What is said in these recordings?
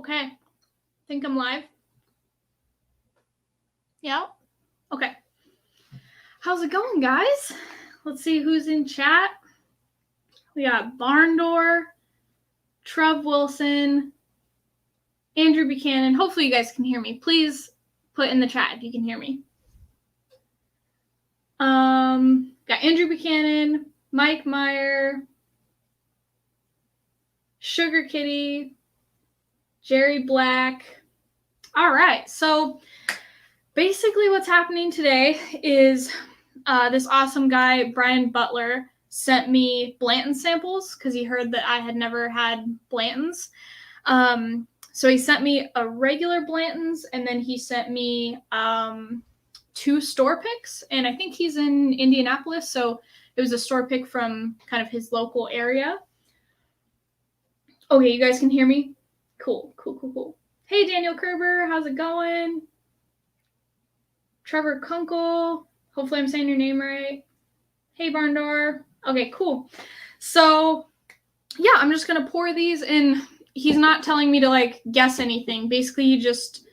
Okay. Think I'm live? Yeah? Okay. How's it going, guys? Let's see who's in chat. We got Barndor, Trev Wilson, Andrew Buchanan. Hopefully you guys can hear me. Please put in the chat if you can hear me. Got Andrew Buchanan, Mike Meyer, Sugar Kitty, Jerry Black. All right, so basically what's happening today is this awesome guy, Brian Butler, sent me Blanton samples because he heard that I had never had Blantons. So he sent me a regular Blanton's, and then he sent me 2 store picks, and I think he's in Indianapolis, so it was a store pick from kind of his local area. Okay, you guys can hear me? Cool. Hey, Daniel Kerber, how's it going? Trevor Kunkel, hopefully I'm saying your name right. Hey, Barndor. Okay, cool. So, yeah, I'm just going to pour these, and he's not telling me to, like, guess anything. Basically, he just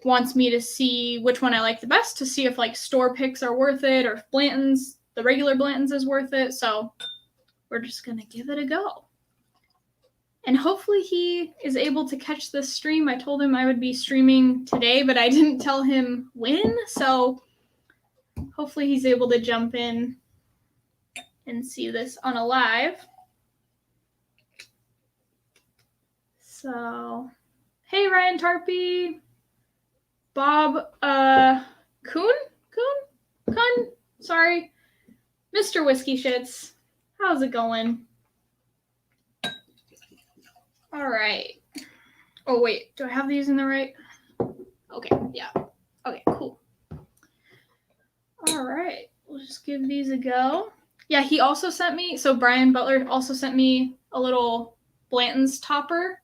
wants me to see which one I like the best, to see if, like, store picks are worth it, or if Blanton's, the regular Blanton's is worth it. So, we're just going to give it a go. And hopefully he is able to catch this stream. I told him I would be streaming today, but I didn't tell him when. So hopefully he's able to jump in and see this on a live. So, hey, Ryan Tarpey. Bob Kuhn? Sorry. Mr. Whiskey Shits. How's it going? All right. Oh, wait. Do I have these in the right? Okay. Yeah. Okay, cool. All right. We'll just give these a go. Yeah, he also sent me, so Brian Butler also sent me a little Blanton's topper.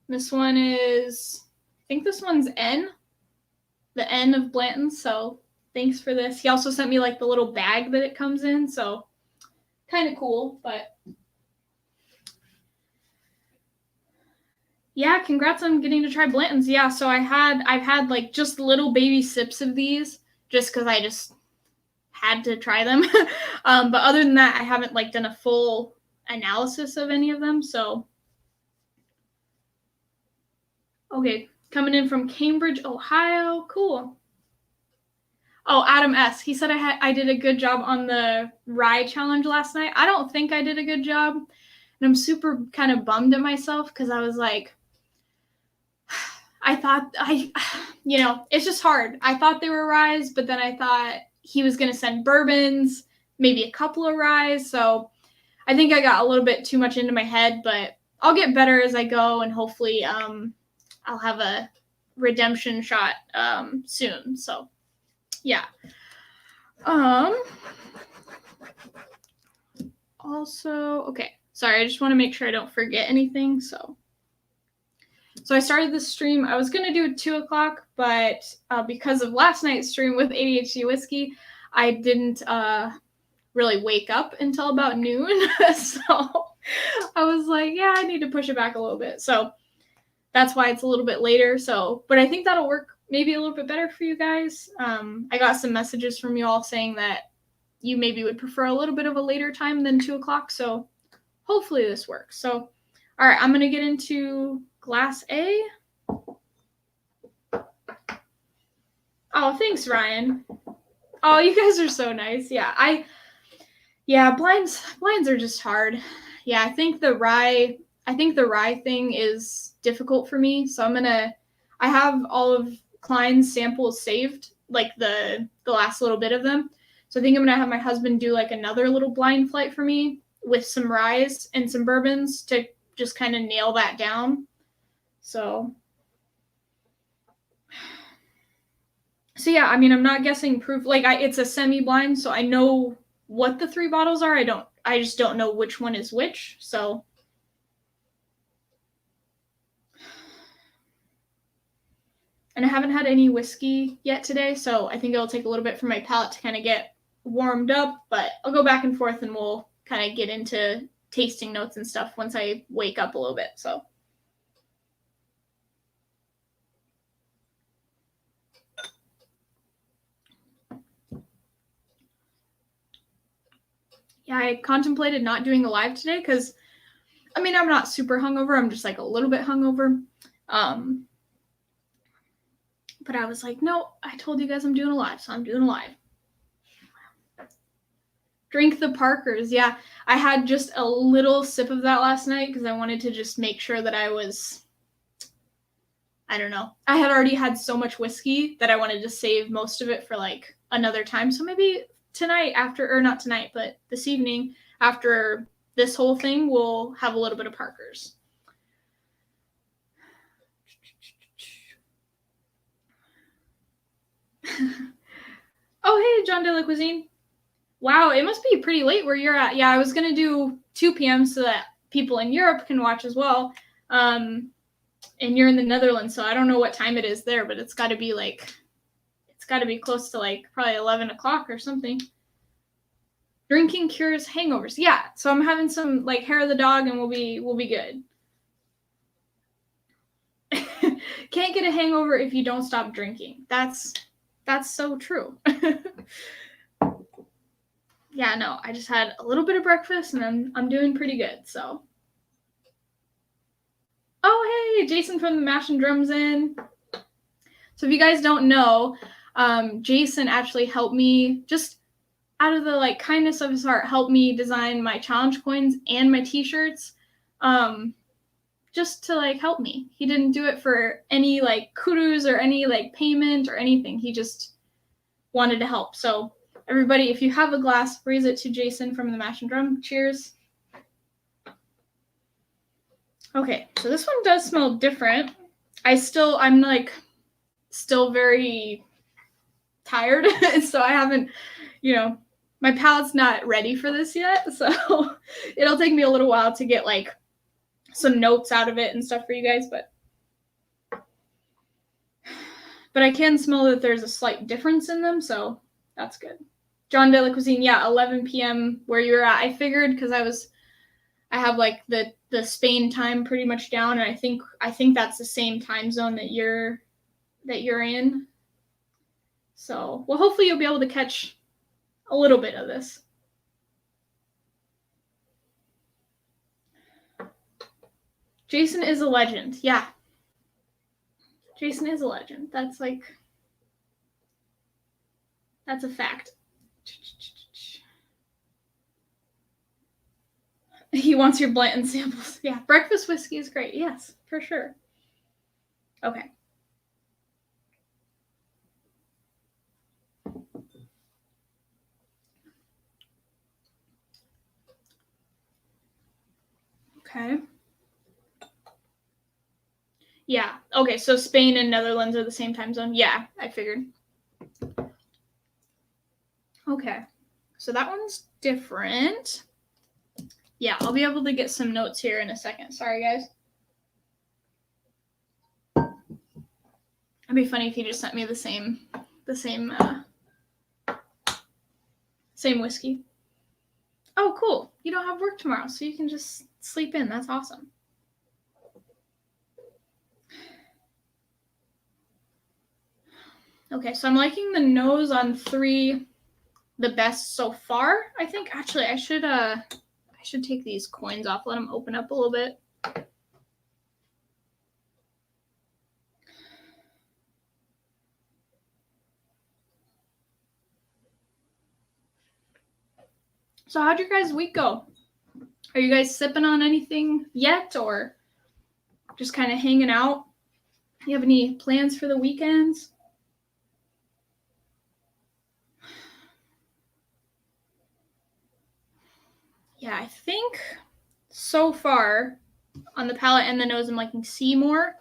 This one is, I think this one's N, the N of Blanton's, so thanks for this. He also sent me, like, the little bag that it comes in, so kind of cool, but yeah, congrats on getting to try Blanton's. Yeah, so I've had like just little baby sips of these just because I just had to try them. But other than that, I haven't like done a full analysis of any of them. So, okay, coming in from Cambridge, Ohio. Cool. Oh, Adam S. He said I did a good job on the rye challenge last night. I don't think I did a good job, and I'm super kind of bummed at myself because I was like, I thought it's just hard. I thought they were ryes, but then I thought he was going to send bourbons, maybe a couple of ryes. So I think I got a little bit too much into my head, but I'll get better as I go, and hopefully I'll have a redemption shot soon. So yeah. Also, okay. Sorry, I just want to make sure I don't forget anything. So I started this stream. I was going to do it 2 o'clock, but because of last night's stream with ADHD Whiskey, I didn't really wake up until about noon. So I was like, yeah, I need to push it back a little bit. So that's why it's a little bit later. So, but I think that'll work maybe a little bit better for you guys. I got some messages from you all saying that you maybe would prefer a little bit of a later time than 2 o'clock. So hopefully this works. So, all right, I'm going to get into Glass A. Oh, thanks, Ryan. Oh, you guys are so nice. Yeah, blinds are just hard. Yeah, I think the rye thing is difficult for me. So I have all of Klein's samples saved, like the last little bit of them. So I think I'm gonna have my husband do like another little blind flight for me with some ryes and some bourbons to just kind of nail that down. So yeah, I mean, I'm not guessing proof. Like, it's a semi-blind, so I know what the 3 bottles are. I just don't know which one is which. So, and I haven't had any whiskey yet today, so I think it'll take a little bit for my palate to kind of get warmed up. But I'll go back and forth, and we'll kind of get into tasting notes and stuff once I wake up a little bit. So. Yeah, I contemplated not doing a live today because, I mean, I'm not super hungover. I'm just like a little bit hungover. But I was like, no, I told you guys I'm doing a live, so I'm doing a live. Drink the Parkers. Yeah, I had just a little sip of that last night because I wanted to just make sure that I was, I don't know. I had already had so much whiskey that I wanted to save most of it for like another time. So maybe tonight after, or not tonight, but this evening after this whole thing, we'll have a little bit of Parkers. Oh, hey, John de la Cuisine. Wow, it must be pretty late where you're at. Yeah, I was going to do 2 p.m. so that people in Europe can watch as well. And you're in the Netherlands, so I don't know what time it is there, but it's got to be close to like probably 11 o'clock or something. Drinking cures hangovers. Yeah, so I'm having some like hair of the dog and we'll be good. Can't get a hangover if you don't stop drinking. That's so true. Yeah, no, I just had a little bit of breakfast and I'm doing pretty good, so. Oh, hey, Jason from the Mash and Drums in. So if you guys don't know, Jason actually helped me, just out of the like kindness of his heart, helped me design my challenge coins and my t-shirts, just to like help me. He didn't do it for any like kudos or any like payment or anything. He just wanted to help. So everybody, if you have a glass, raise it to Jason from the Mash and Drum. Cheers. Okay, so this one does smell different. I'm like still very tired, so I haven't, my palate's not ready for this yet, so it'll take me a little while to get like some notes out of it and stuff for you guys, but I can smell that there's a slight difference in them, so that's good. John de la Cuisine, yeah, 11 p.m. where you're at. I figured because I have like the Spain time pretty much down, and I think that's the same time zone that you're in. So, well, hopefully you'll be able to catch a little bit of this. Jason is a legend. Yeah. Jason is a legend. That's a fact. He wants your Blanton samples. Yeah, breakfast whiskey is great. Yes, for sure. Okay. Okay. Yeah. Okay, so Spain and Netherlands are the same time zone. Yeah, I figured. Okay. So that one's different. Yeah, I'll be able to get some notes here in a second. Sorry, guys. It'd be funny if you just sent me the same whiskey. Oh, cool. You don't have work tomorrow, so you can just sleep in. That's awesome. Okay, so I'm liking the nose on 3 the best so far. I think actually I should take these coins off, let them open up a little bit. So how'd your guys' week go? Are you guys sipping on anything yet, or just kind of hanging out? You have any plans for the weekends? Yeah, I think so far on the palate and the nose, I'm liking C more.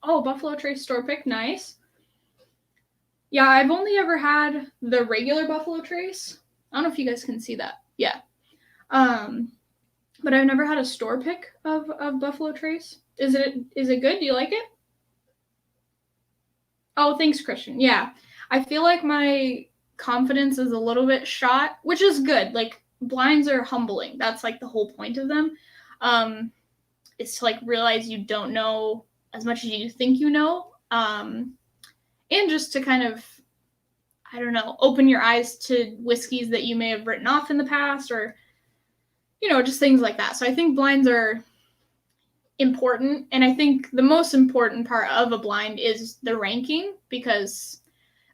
Oh, Buffalo Trace store pick, nice. Yeah, I've only ever had the regular Buffalo Trace. I don't know if you guys can see that. Yeah. But I've never had a store pick of Buffalo Trace. Is it good? Do you like it? Oh, thanks, Christian. Yeah. I feel like my confidence is a little bit shot, which is good. Like, blinds are humbling. That's like the whole point of them. is to like realize you don't know as much as you think you know, and just to kind of, I don't know, open your eyes to whiskeys that you may have written off in the past, or just things like that. So I think blinds are important, and I think the most important part of a blind is the ranking, because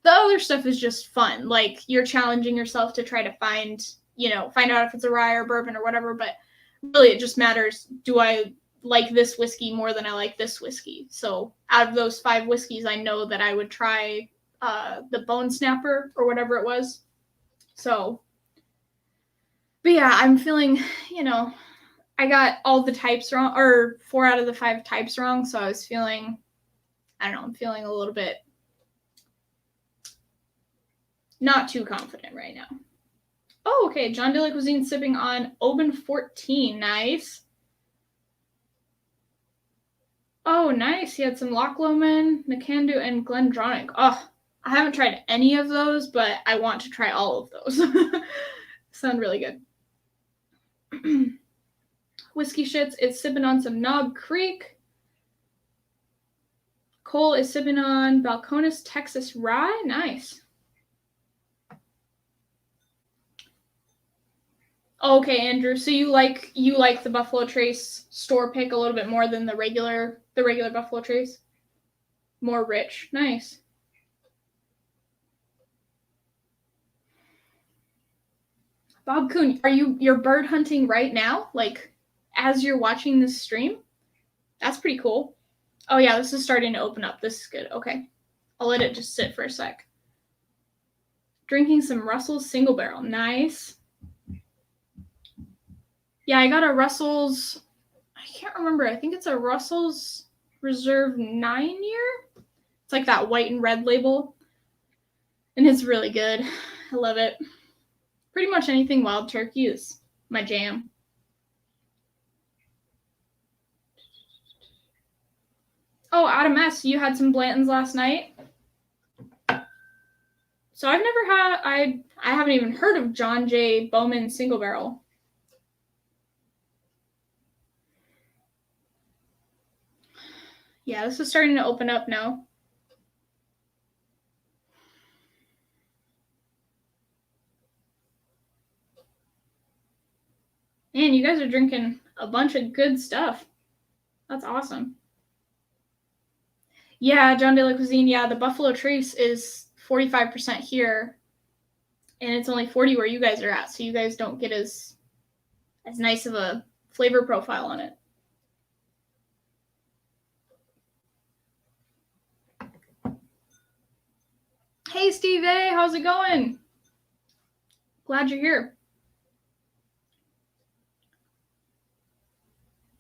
the other stuff is just fun. Like, you're challenging yourself to try to find out if it's a rye or bourbon or whatever, but really it just matters, do I like this whiskey more than I like this whiskey? So out of those 5 whiskeys, I know that I would try the Bone Snapper or whatever it was. So, but yeah, I'm feeling, I got all the types wrong, or 4 out of the 5 types wrong. So I was feeling, I'm feeling a little bit not too confident right now. Oh, okay. John de la Cuisine sipping on Oban 14. Nice. Oh, nice. He had some Loch Lomond, Nakandu, and Glendronach. Oh, I haven't tried any of those, but I want to try all of those. Sound really good. Whiskey Shits is sipping on some Knob Creek. Cole is sipping on Balcones Texas Rye. Nice. Okay, Andrew. So you like the Buffalo Trace store pick a little bit more than the regular Buffalo Trace? More rich. Nice. Bob Kuhn, you're bird hunting right now? Like, as you're watching this stream? That's pretty cool. Oh yeah, this is starting to open up. This is good. Okay. I'll let it just sit for a sec. Drinking some Russell's Single Barrel. Nice. Yeah, I got a Russell's, I can't remember. I think it's a Russell's Reserve 9-year. It's like that white and red label. And it's really good. I love it. Pretty much anything Wild Turkey is my jam. Oh, Adam S., you had some Blantons last night? So I've never had, I haven't even heard of John J. Bowman Single Barrel. Yeah, this is starting to open up now. Man, you guys are drinking a bunch of good stuff. That's awesome. Yeah, John de la Cuisine. Yeah, the Buffalo Trace is 45% here, and it's only 40 where you guys are at. So you guys don't get as nice of a flavor profile on it. Hey, Steve A., how's it going? Glad you're here.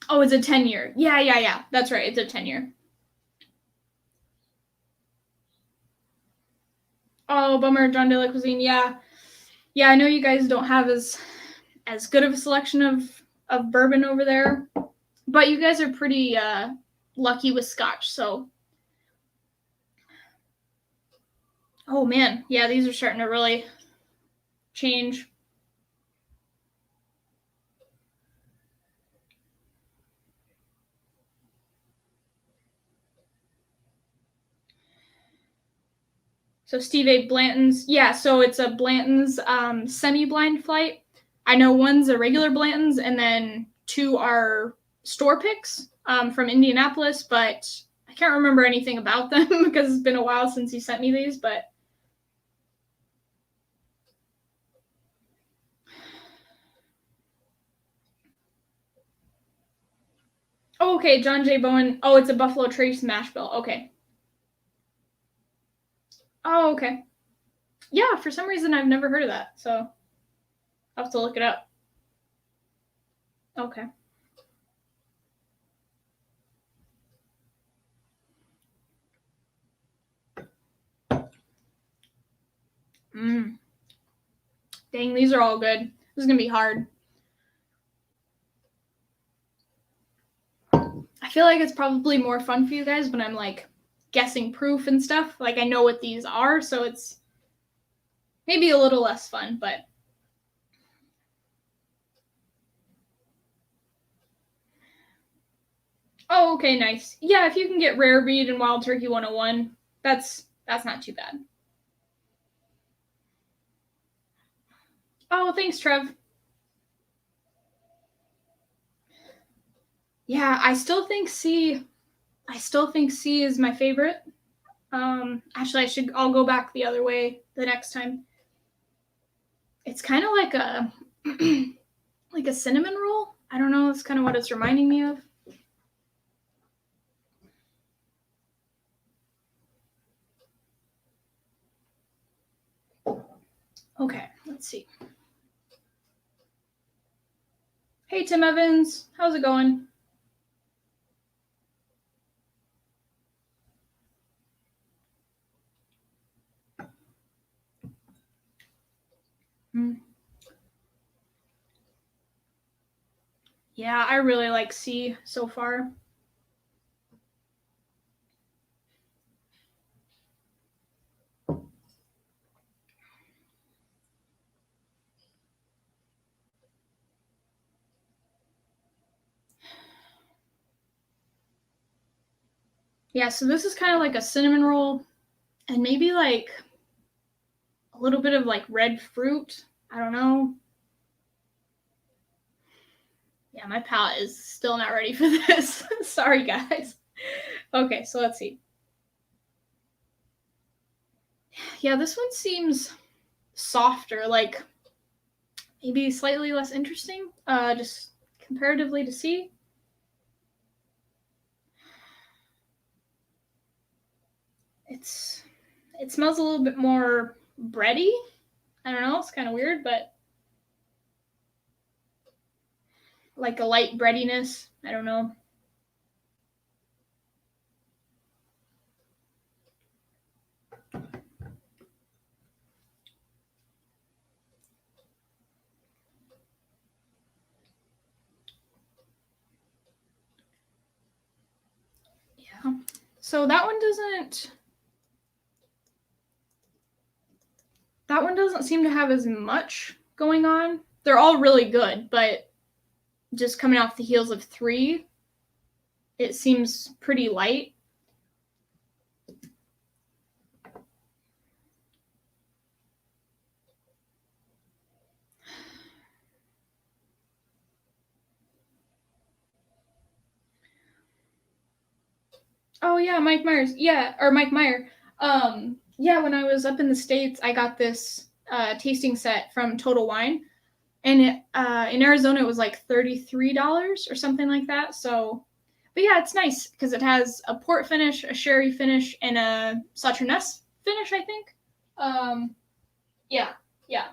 Oh, it's a 10-year. Yeah. That's right. It's a 10-year. Oh, bummer, John de la Cuisine. Yeah, I know you guys don't have as good of a selection of bourbon over there, but you guys are pretty lucky with Scotch. So, oh man, yeah, these are starting to really change. So Steve A. Blanton's, yeah, so it's a Blanton's semi-blind flight. I know one's a regular Blanton's, and then 2 are store picks from Indianapolis, but I can't remember anything about them because it's been a while since he sent me these, but oh, okay, John J. Bowen. Oh, it's a Buffalo Trace mash bill. Okay. Oh, okay. Yeah, for some reason I've never heard of that, so I'll have to look it up. Okay. Dang, these are all good. This is going to be hard. I feel like it's probably more fun for you guys when I'm like guessing proof and stuff. Like, I know what these are, so it's maybe a little less fun, but Oh, okay, nice. Yeah, if you can get Rare Breed and Wild Turkey 101, that's not too bad. Oh, thanks, Trev. Yeah, I still think C is my favorite. Actually, I'll go back the other way the next time. It's kind of like a like a cinnamon roll. I don't know. That's kind of what it's reminding me of. Okay, let's see. Hey, Tim Evans. How's it going? Yeah, I really like C so far. Yeah, so this is kind of like a cinnamon roll and maybe like a little bit of like red fruit. I don't know. Yeah, my palate is still not ready for this. Sorry, guys. Okay, so let's see. Yeah, this one seems softer, like maybe slightly less interesting, just comparatively to C. It smells a little bit more bready. I don't know, it's kind of weird, but like a light breadiness. I don't know. Yeah. So that one doesn't seem to have as much going on. They're all really good, but just coming off the heels of 3, it seems pretty light. Oh yeah, Mike Myers. Yeah, or Mike Meyer. Yeah, when I was up in the States, I got this tasting set from Total Wine, and in Arizona it was like $33 or something like that. So, but yeah, it's nice because it has a port finish, a sherry finish, and a Sauternes finish, I think. Yeah, yeah.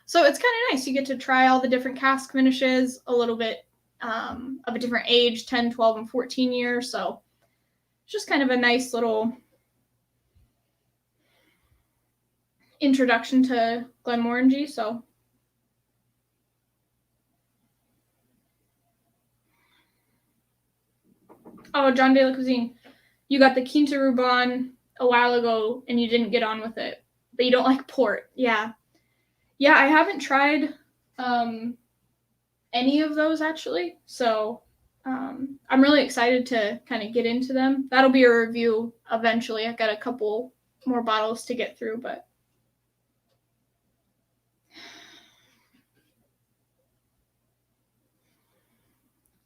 So it's kind of nice. You get to try all the different cask finishes, a little bit of a different age, 10, 12, and 14 years. So it's just kind of a nice little introduction to Glenmorangie. So, oh, John de la Cuisine, you got the Quinta Ruban a while ago and you didn't get on with it, but you don't like port. Yeah. Yeah, I haven't tried any of those actually. So I'm really excited to kind of get into them. That'll be a review eventually. I've got a couple more bottles to get through, but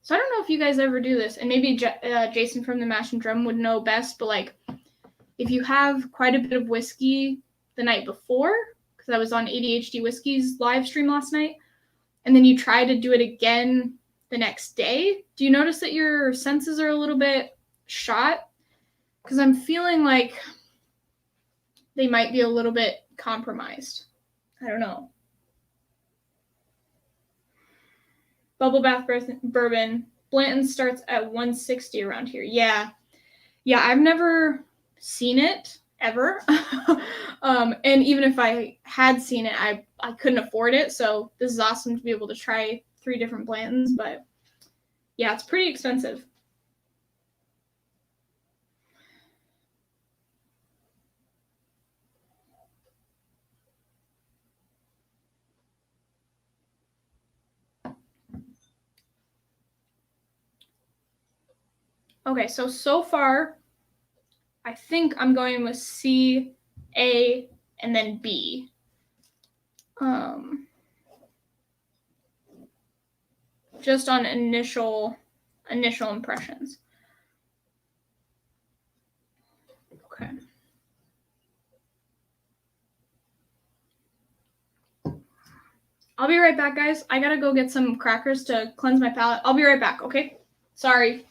so I don't know if you guys ever do this, and maybe Jason from the Mash and Drum would know best, but like if you have quite a bit of whiskey the night before, because I was on ADHD Whiskey's live stream last night, and then you try to do it again the next day, do you notice that your senses are a little bit shot? Because I'm feeling like they might be a little bit compromised. I don't know. Bubble Bath Bourbon. Blanton starts at 160 around here. Yeah. Yeah, I've never seen it ever. And even if I had seen it, I couldn't afford it. So this is awesome to be able to try 3 different Blantons. But yeah, it's pretty expensive. Okay, so far, I think I'm going with C, A, and then B. Just on initial impressions. Okay. I'll be right back, guys. I gotta go get some crackers to cleanse my palate. I'll be right back, okay? Sorry.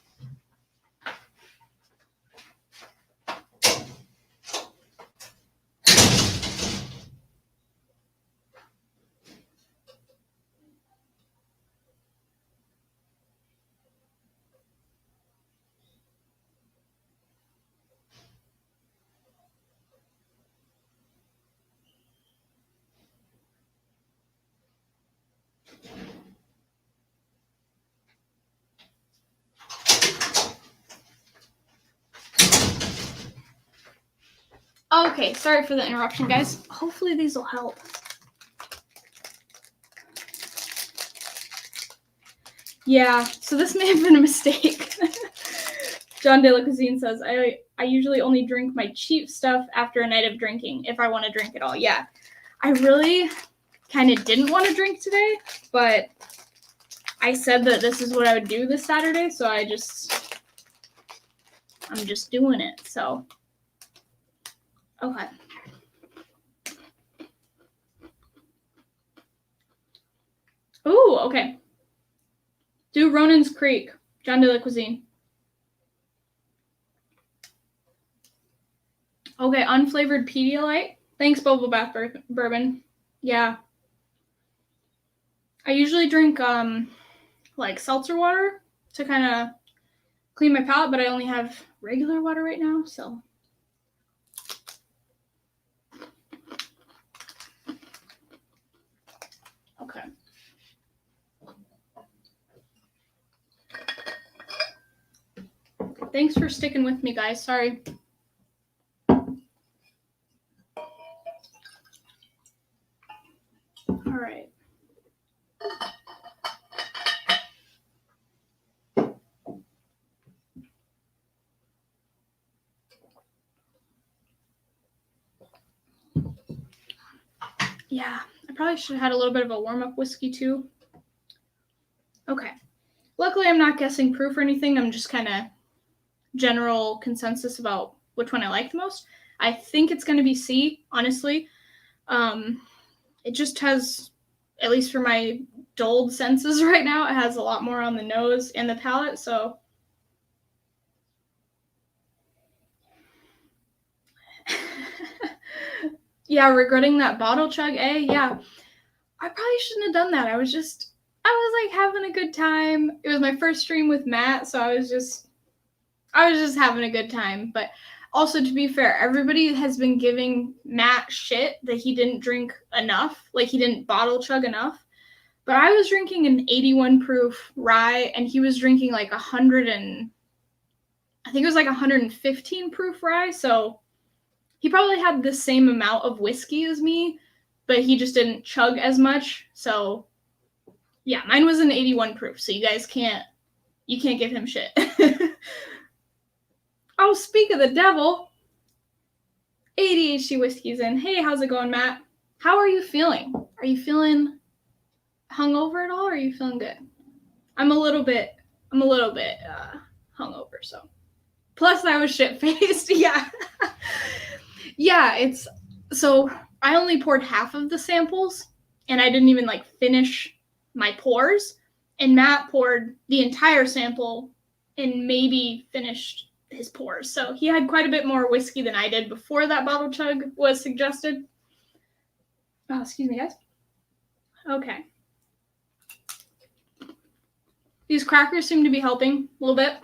Okay, sorry for the interruption, guys. Hopefully these will help. Yeah, so this may have been a mistake. John De La Cuisine says, I usually only drink my cheap stuff after a night of drinking, if I want to drink at all. Yeah, I really kind of didn't want to drink today, but I said that this is what I would do this Saturday, so I'm just doing it, so. Okay. Ooh, okay. Do Ronan's Creek, John De La Cuisine. Okay, unflavored Pedialyte. Thanks, Bubble Bath Bourbon. Yeah. I usually drink like seltzer water to kind of clean my palate, but I only have regular water right now, so. Okay. Thanks for sticking with me, guys. Sorry. All right. Yeah, I probably should have had a little bit of a warm-up whiskey too. Okay. Luckily, I'm not guessing proof or anything. I'm just kind of general consensus about which one I like the most. I think it's going to be C, honestly. It just has, at least for my dulled senses right now, it has a lot more on the nose and the palate, so. Yeah, regretting that bottle chug, yeah. I probably shouldn't have done that. I was like having a good time. It was my first stream with Matt, so I was just having a good time. But also, to be fair, everybody has been giving Matt shit that he didn't drink enough, like he didn't bottle chug enough. But I was drinking an 81 proof rye, and he was drinking like 115 proof rye. So he probably had the same amount of whiskey as me, but he just didn't chug as much. So yeah, mine was an 81 proof. So you guys can't give him shit. Oh, speak of the devil. ADHD Whiskey's in. Hey, how's it going, Matt? How are you feeling? Are you feeling hungover at all, or are you feeling good? I'm a little bit hungover, so. Plus, I was shit-faced. Yeah. Yeah, so I only poured half of the samples, and I didn't even, finish my pours, and Matt poured the entire sample and maybe finished his pours. So he had quite a bit more whiskey than I did before that bottle chug was suggested. Oh, excuse me, guys. Okay. These crackers seem to be helping a little bit.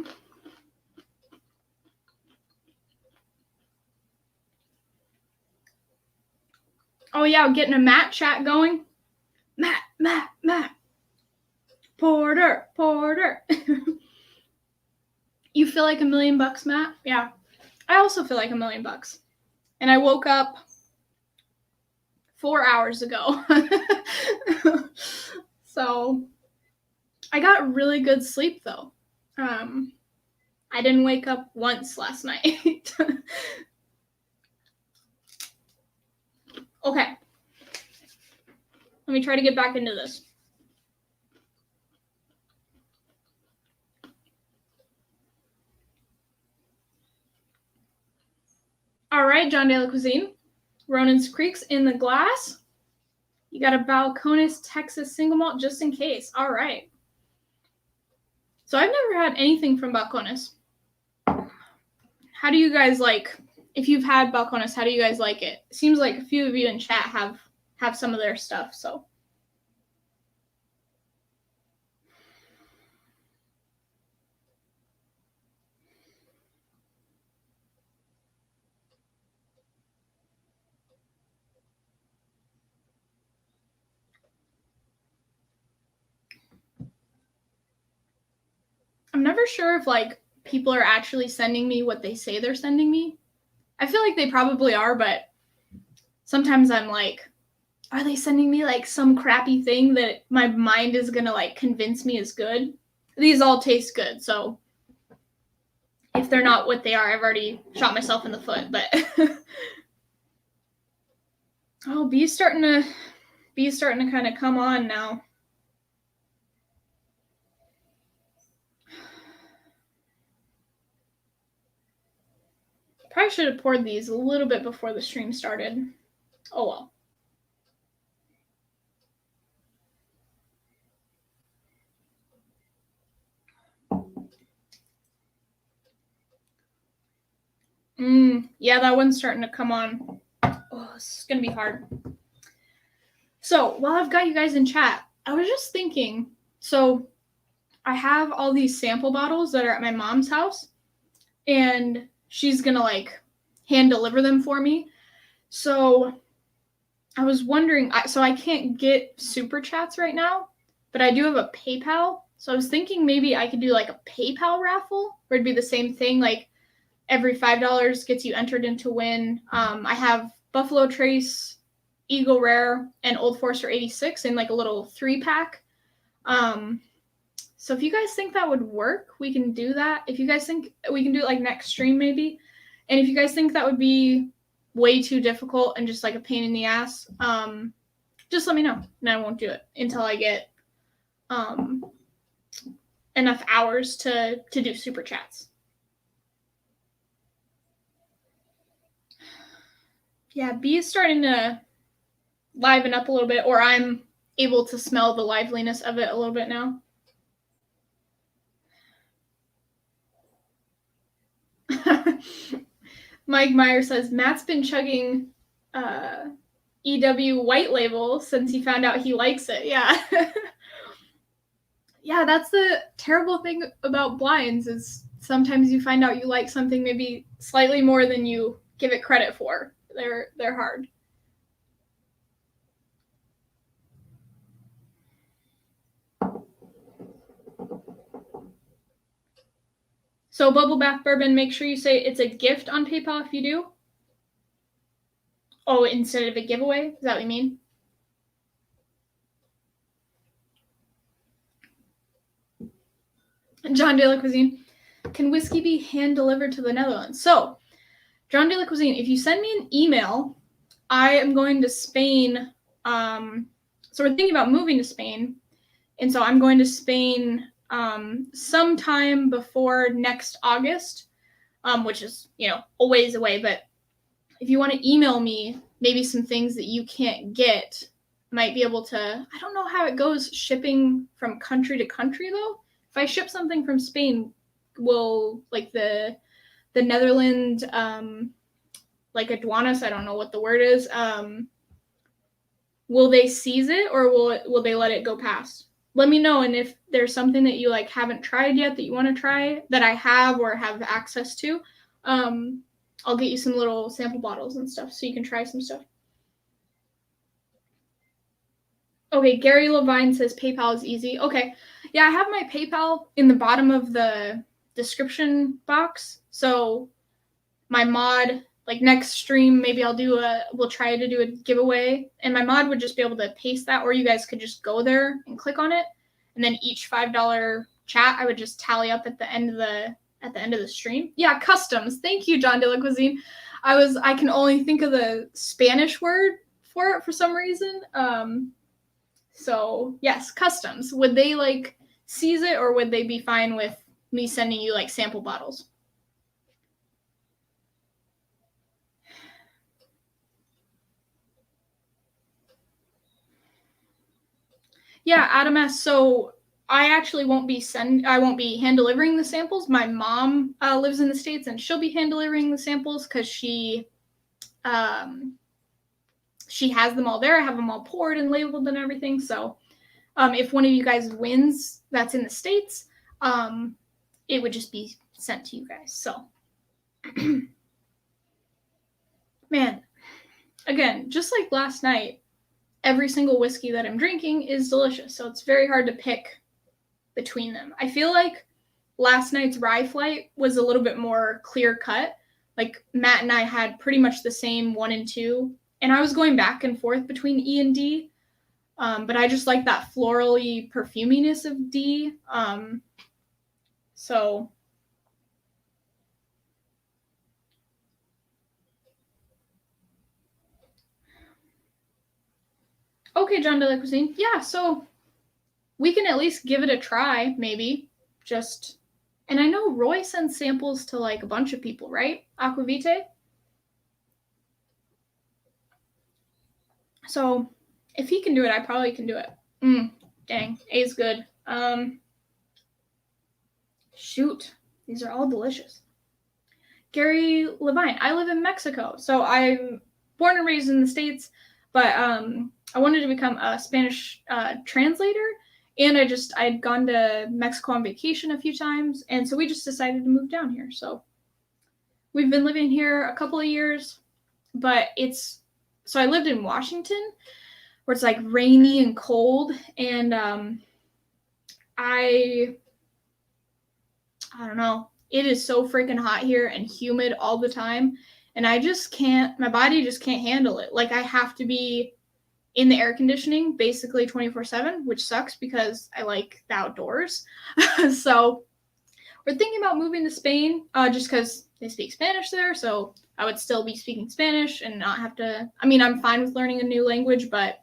Oh, yeah, getting a Matt chat going. Matt. Porter. You feel like $1 million, Matt? Yeah. I also feel like $1 million. And I woke up 4 hours ago. So I got really good sleep, though. I didn't wake up once last night. Okay. Let me try to get back into this. All right, John de la Cuisine. Ronan's Creek's in the glass. You got a Balcones Texas single malt just in case. All right. So I've never had anything from Balcones. How do you guys like, if you've had Balcones, how do you guys like it? It seems like a few of you in chat have some of their stuff, so. I'm never sure if like people are actually sending me what they say they're sending me. I feel like they probably are, but sometimes I'm like, are they sending me like some crappy thing that my mind is gonna like convince me is good? These all taste good, so if they're not what they are, I've already shot myself in the foot, but oh, B's starting to kind of come on now. Probably should have poured these a little bit before the stream started. Oh well. Yeah, that one's starting to come on. Oh, this is gonna be hard. So while I've got you guys in chat, I was just thinking, so I have all these sample bottles that are at my mom's house, and she's gonna like hand deliver them for me. So I was wondering, so I can't get super chats right now, but I do have a PayPal. So I was thinking maybe I could do like a PayPal raffle where it'd be the same thing, like every $5 gets you entered into win. I have Buffalo Trace, Eagle Rare, and Old Forester 86 in like a little 3-pack. So if you guys think that would work, we can do that. If you guys think we can do it like next stream maybe. And if you guys think that would be way too difficult and just like a pain in the ass, just let me know and I won't do it until I get enough hours to do super chats. Yeah, B is starting to liven up a little bit, or I'm able to smell the liveliness of it a little bit now. Mike Meyer says, Matt's been chugging EW white label since he found out he likes it. Yeah. Yeah, that's the terrible thing about blinds is sometimes you find out you like something maybe slightly more than you give it credit for. They're hard. So Bubble Bath Bourbon, make sure you say it's a gift on PayPal if you do. Oh, instead of a giveaway? Is that what you mean? John de la Cuisine, can whiskey be hand delivered to the Netherlands? So, John de la Cuisine, if you send me an email, I am going to Spain. So we're thinking about moving to Spain. And so I'm going to Spain sometime before next August, which is, a ways away. But if you want to email me maybe some things that you can't get, might be able to, I don't know how it goes shipping from country to country though. If I ship something from Spain, will like the Netherlands, like aduanas, I don't know what the word is, will they seize it or will they let it go past? Let me know, and if there's something that you like haven't tried yet that you want to try that I have or have access to, I'll get you some little sample bottles and stuff so you can try some stuff. Okay, Gary Levine says PayPal is easy. Okay, yeah, I have my PayPal in the bottom of the description box. So my mod, like next stream, maybe we'll try to do a giveaway, and my mod would just be able to paste that, or you guys could just go there and click on it, and then each $5 chat I would just tally up at the end of at the end of the stream. Yeah, customs. Thank you, John de la Cuisine. I can only think of the Spanish word for it for some reason. So yes, customs. Would they like seize it, or would they be fine with me sending you like sample bottles? Yeah, Adam asks, so I actually won't be hand delivering the samples. My mom lives in the States, and she'll be hand delivering the samples because she has them all there. I have them all poured and labeled and everything. So if one of you guys wins that's in the States, it would just be sent to you guys. So man, again, just like last night, every single whiskey that I'm drinking is delicious. So it's very hard to pick between them. I feel like last night's Rye Flight was a little bit more clear cut. Like Matt and I had pretty much the same 1 and 2, and I was going back and forth between E and D, but I just like that florally perfuminess of D. So okay, John de la Cuisine. Yeah, so we can at least give it a try, maybe. Just, and I know Roy sends samples to like a bunch of people, right? Aquavite. So if he can do it, I probably can do it. Dang, A's good. Shoot, these are all delicious. Gary Levine, I live in Mexico, so I'm born and raised in the States, but I wanted to become a Spanish translator, and I'd gone to Mexico on vacation a few times, and so we just decided to move down here. So we've been living here a couple of years, but so I lived in Washington, where it's like rainy and cold, and I don't know. It is so freaking hot here and humid all the time, and my body just can't handle it. Like, I have to be in the air conditioning basically 24/7, which sucks because I like the outdoors. So we're thinking about moving to Spain, just because they speak Spanish there, so I would still be speaking Spanish and not have to, I'm fine with learning a new language, but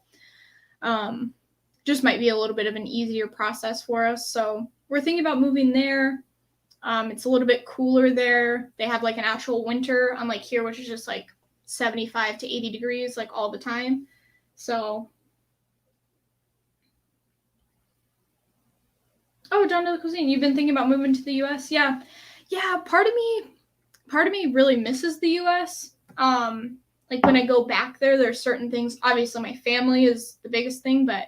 just might be a little bit of an easier process for us. So we're thinking about moving there. It's a little bit cooler there. They have like an actual winter, unlike here, which is just like 75 to 80 degrees like all the time. So, oh, John de la Cuisine, you've been thinking about moving to the U.S.? Yeah. Part of me really misses the U.S. Like when I go back there, there's certain things. Obviously, my family is the biggest thing, but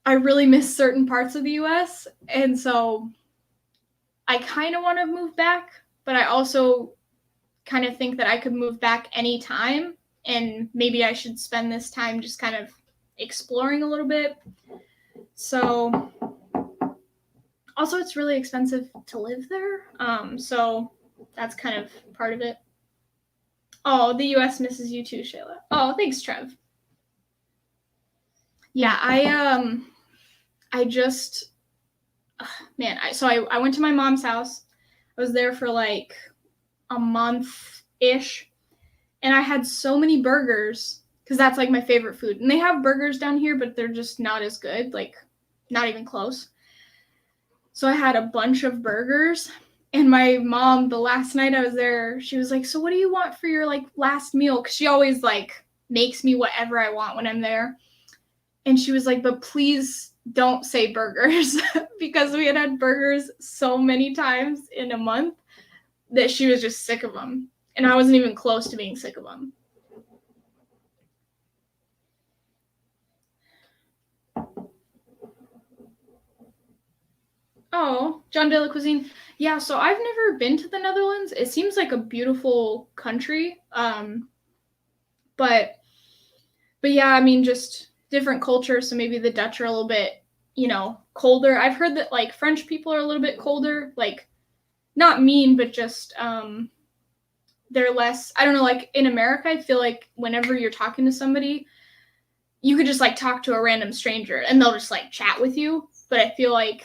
I really miss certain parts of the U.S. And so I kind of want to move back, but I also kind of think that I could move back anytime, and maybe I should spend this time just kind of exploring a little bit. So also it's really expensive to live there. So that's kind of part of it. Oh, the US misses you too, Shayla. Oh, thanks, Trev. Yeah, I just, man, I went to my mom's house. I was there for like a month-ish, and I had so many burgers, because that's like my favorite food. And they have burgers down here, but they're just not as good, like not even close. So I had a bunch of burgers, and my mom, the last night I was there, she was like, so what do you want for your like last meal? Because she always like makes me whatever I want when I'm there. And she was like, but please don't say burgers, because we had burgers so many times in a month that she was just sick of them. And I wasn't even close to being sick of them. Oh, John de la Cuisine. Yeah, so I've never been to the Netherlands. It seems like a beautiful country. But yeah, just different cultures. So maybe the Dutch are a little bit, colder. I've heard that like French people are a little bit colder, like not mean, but just they're less, I don't know, like in America, I feel like whenever you're talking to somebody, you could just like talk to a random stranger and they'll just like chat with you. But I feel like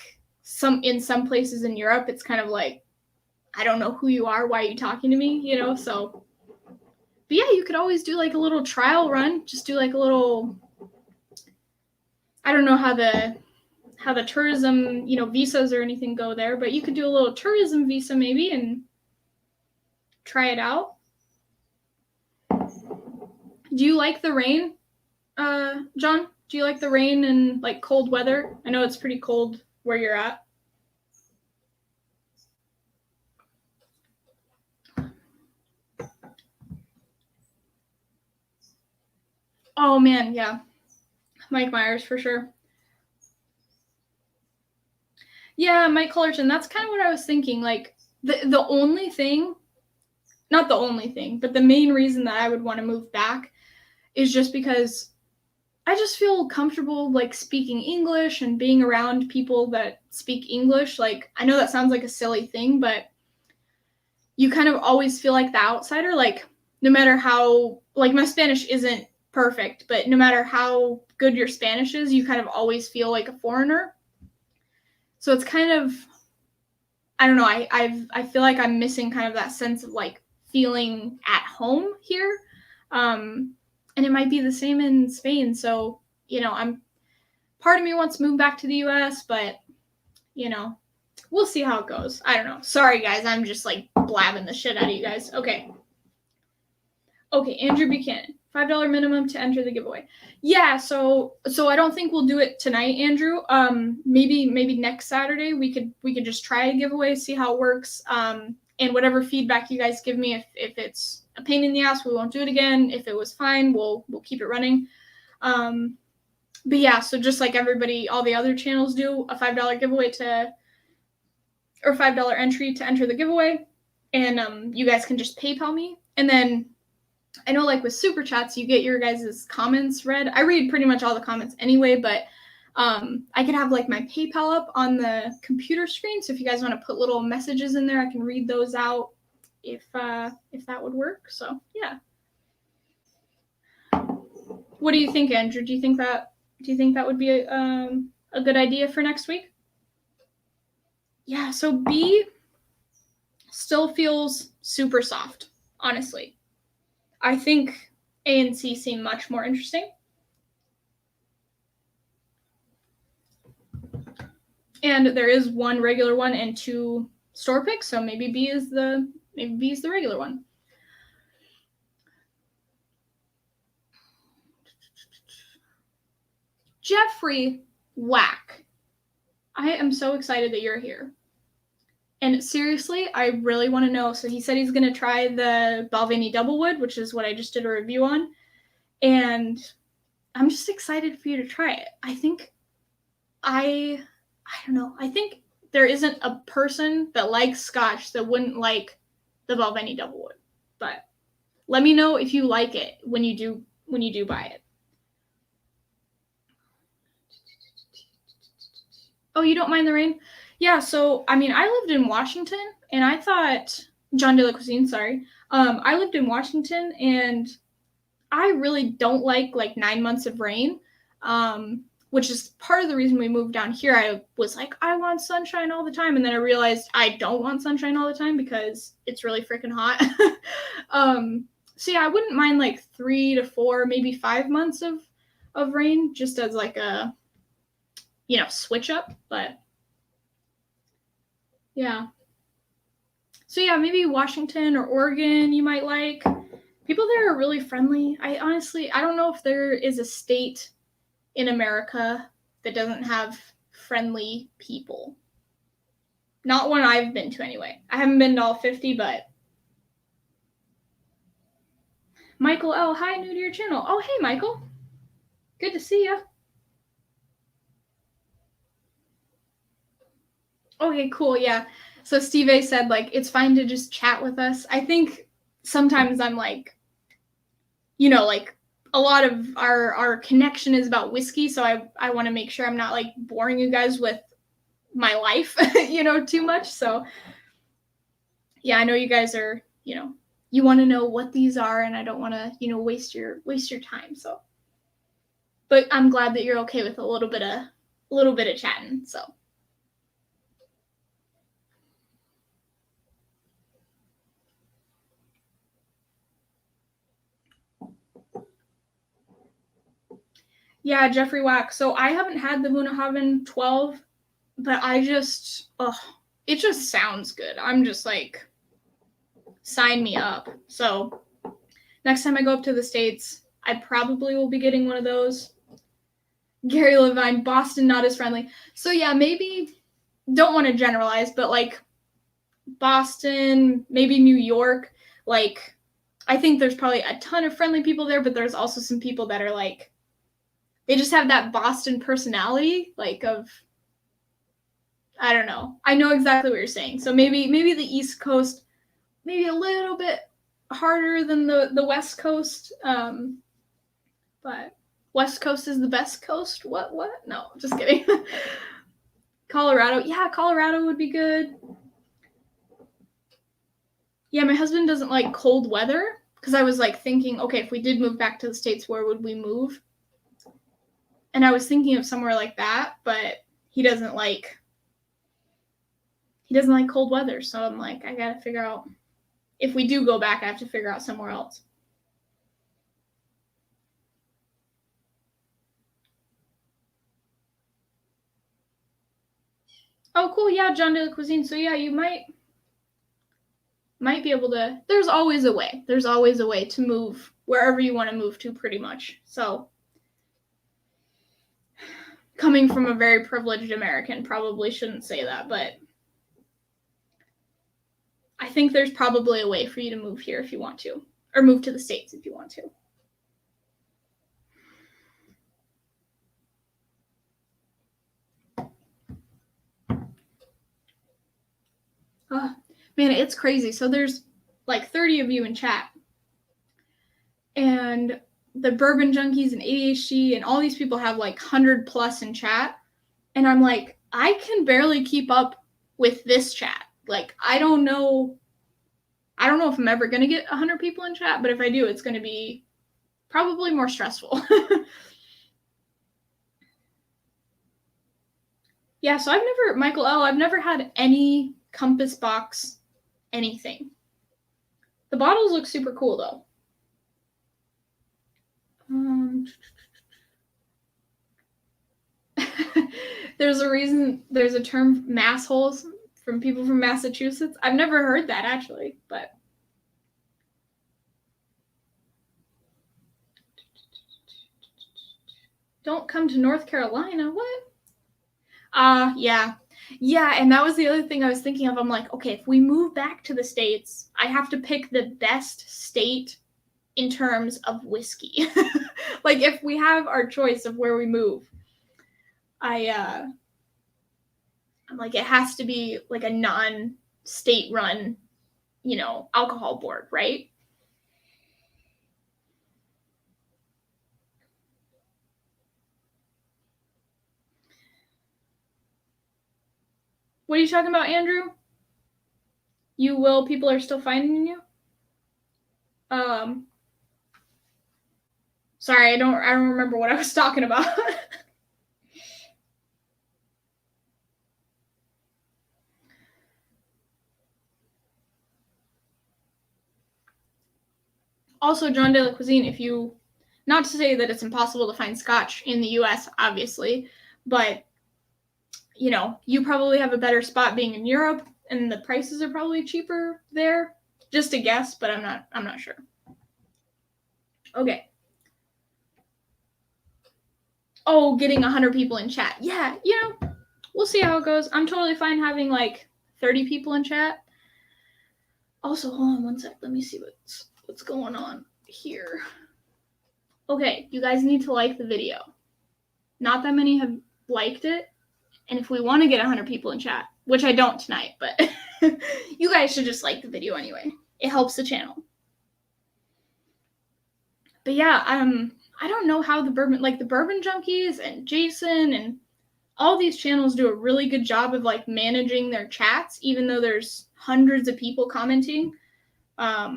in some places in Europe, it's kind of like I don't know who you are. Why are you talking to me? You know, so. But yeah, you could always do like a little trial run. Just do like a little, I don't know how the tourism, you know, visas or anything go there, but you could do a little tourism visa maybe and try it out. Do you like the rain, John? Do you like the rain and like cold weather? I know it's pretty cold where you're at. Oh man, yeah. Mike Myers for sure. Yeah, Mike Cullerton. That's kind of what I was thinking. Like the only thing, not the only thing, but the main reason that I would want to move back is just because I just feel comfortable like speaking English and being around people that speak English. Like I know that sounds like a silly thing, but you kind of always feel like the outsider. Like no matter how, like my Spanish isn't perfect, but no matter how good your Spanish is, you kind of always feel like a foreigner. So it's kind of, I don't know, I feel like I'm missing kind of that sense of like feeling at home here. And it might be the same in Spain. So, you know, part of me wants to move back to the US, but you know, we'll see how it goes. I don't know. Sorry guys, I'm just like blabbing the shit out of you guys. Okay, Andrew Buchanan. $5 minimum to enter the giveaway. Yeah, so I don't think we'll do it tonight, Andrew. Maybe next Saturday we could just try a giveaway, see how it works. And whatever feedback you guys give me, if it's a pain in the ass, we won't do it again. If it was fine, we'll keep it running. But yeah, so just like everybody, all the other channels do, a $5 giveaway or $5 entry to enter the giveaway, and you guys can just PayPal me, and then. I know like with super chats, you get your guys' comments read. I read pretty much all the comments anyway, but I could have like my PayPal up on the computer screen. So if you guys want to put little messages in there, I can read those out if that would work. So yeah. What do you think, Andrew? Do you think that would be a good idea for next week? Yeah, so B still feels super soft, honestly. I think A and C seem much more interesting. And there is one regular one and 2 store picks, so maybe B is the regular one. Jeffrey Whack. I am so excited that you're here. And seriously, I really want to know. So he said he's going to try the Balvenie Doublewood, which is what I just did a review on. And I'm just excited for you to try it. I don't know. I think there isn't a person that likes Scotch that wouldn't like the Balvenie Doublewood. But let me know if you like it when you do buy it. Oh, you don't mind the rain? Yeah, so, I mean, I lived in Washington, and I thought, John de la Cuisine, sorry. I lived in Washington, and I really don't like 9 months of rain, which is part of the reason we moved down here. I was like, I want sunshine all the time, and then I realized I don't want sunshine all the time because it's really freaking hot. So yeah, I wouldn't mind 3 to 4, maybe 5 months of rain, just as like a, switch up, but yeah. So yeah, maybe Washington or Oregon you might like. People there are really friendly. I don't know if there is a state in America that doesn't have friendly people. Not one I've been to anyway. I haven't been to all 50, but Michael L, hi, new to your channel. Oh, hey, Michael. Good to see you. Okay, cool, yeah. So Steve A said, it's fine to just chat with us. I think sometimes I'm a lot of our connection is about whiskey, so I want to make sure I'm not, boring you guys with my life, too much. So, yeah, I know you guys are, you want to know what these are, and I don't want to, waste your time, so. But I'm glad that you're okay with a little bit of chatting, so. Yeah, Jeffrey Wack. So I haven't had the Moonhaven 12, but it just sounds good. I'm just like, sign me up. So next time I go up to the States, I probably will be getting one of those. Gary Levine, Boston not as friendly. So yeah, maybe, don't want to generalize, but like Boston, maybe New York, like I think there's probably a ton of friendly people there, but there's also some people that are like, they just have that Boston personality, like of, I don't know. I know exactly what you're saying. So maybe the East Coast, maybe a little bit harder than the West Coast. But West Coast is the best coast. What? No, just kidding. Colorado. Yeah, Colorado would be good. Yeah, my husband doesn't like cold weather because I was like thinking, okay, if we did move back to the States, where would we move? And I was thinking of somewhere like that, but he doesn't like cold weather. So I'm like, I gotta figure out, if we do go back, I have to figure out somewhere else. Oh, cool. Yeah, John de la Cuisine. So yeah, you might be able to, there's always a way. There's always a way to move wherever you want to move to, pretty much. So coming from a very privileged American, probably shouldn't say that, but I think there's probably a way for you to move here if you want to, or move to the States if you want to. Oh, man, it's crazy. So there's like 30 of you in chat. And the Bourbon Junkies and ADHD and all these people have like 100 plus in chat. And I'm like, I can barely keep up with this chat. Like, I don't know if I'm ever going to get 100 people in chat, but if I do, it's going to be probably more stressful. Yeah, so I've never had any Compass box anything. The bottles look super cool though. There's a term, massholes, from people from Massachusetts. I've never heard that actually, but don't come to North Carolina. What? Yeah. Yeah, and that was the other thing I was thinking of. I'm like, okay, if we move back to the States, I have to pick the best state in terms of whiskey. Like, if we have our choice of where we move, I'm like, it has to be like a non-state run, alcohol board, right? What are you talking about, Andrew? You will, people are still finding you? Sorry, I don't remember what I was talking about. Also, John de la Cuisine, not to say that it's impossible to find scotch in the US, obviously, but you probably have a better spot being in Europe, and the prices are probably cheaper there. Just a guess, but I'm not sure. Okay. Oh, getting 100 people in chat. Yeah, we'll see how it goes. I'm totally fine having like 30 people in chat. Also, hold on one sec. Let me see what's going on here. Okay, you guys need to like the video. Not that many have liked it. And if we want to get 100 people in chat, which I don't tonight, but you guys should just like the video anyway. It helps the channel. But yeah, I don't know how the Bourbon Junkies and Jason and all these channels do a really good job of like managing their chats, even though there's hundreds of people commenting. Yeah,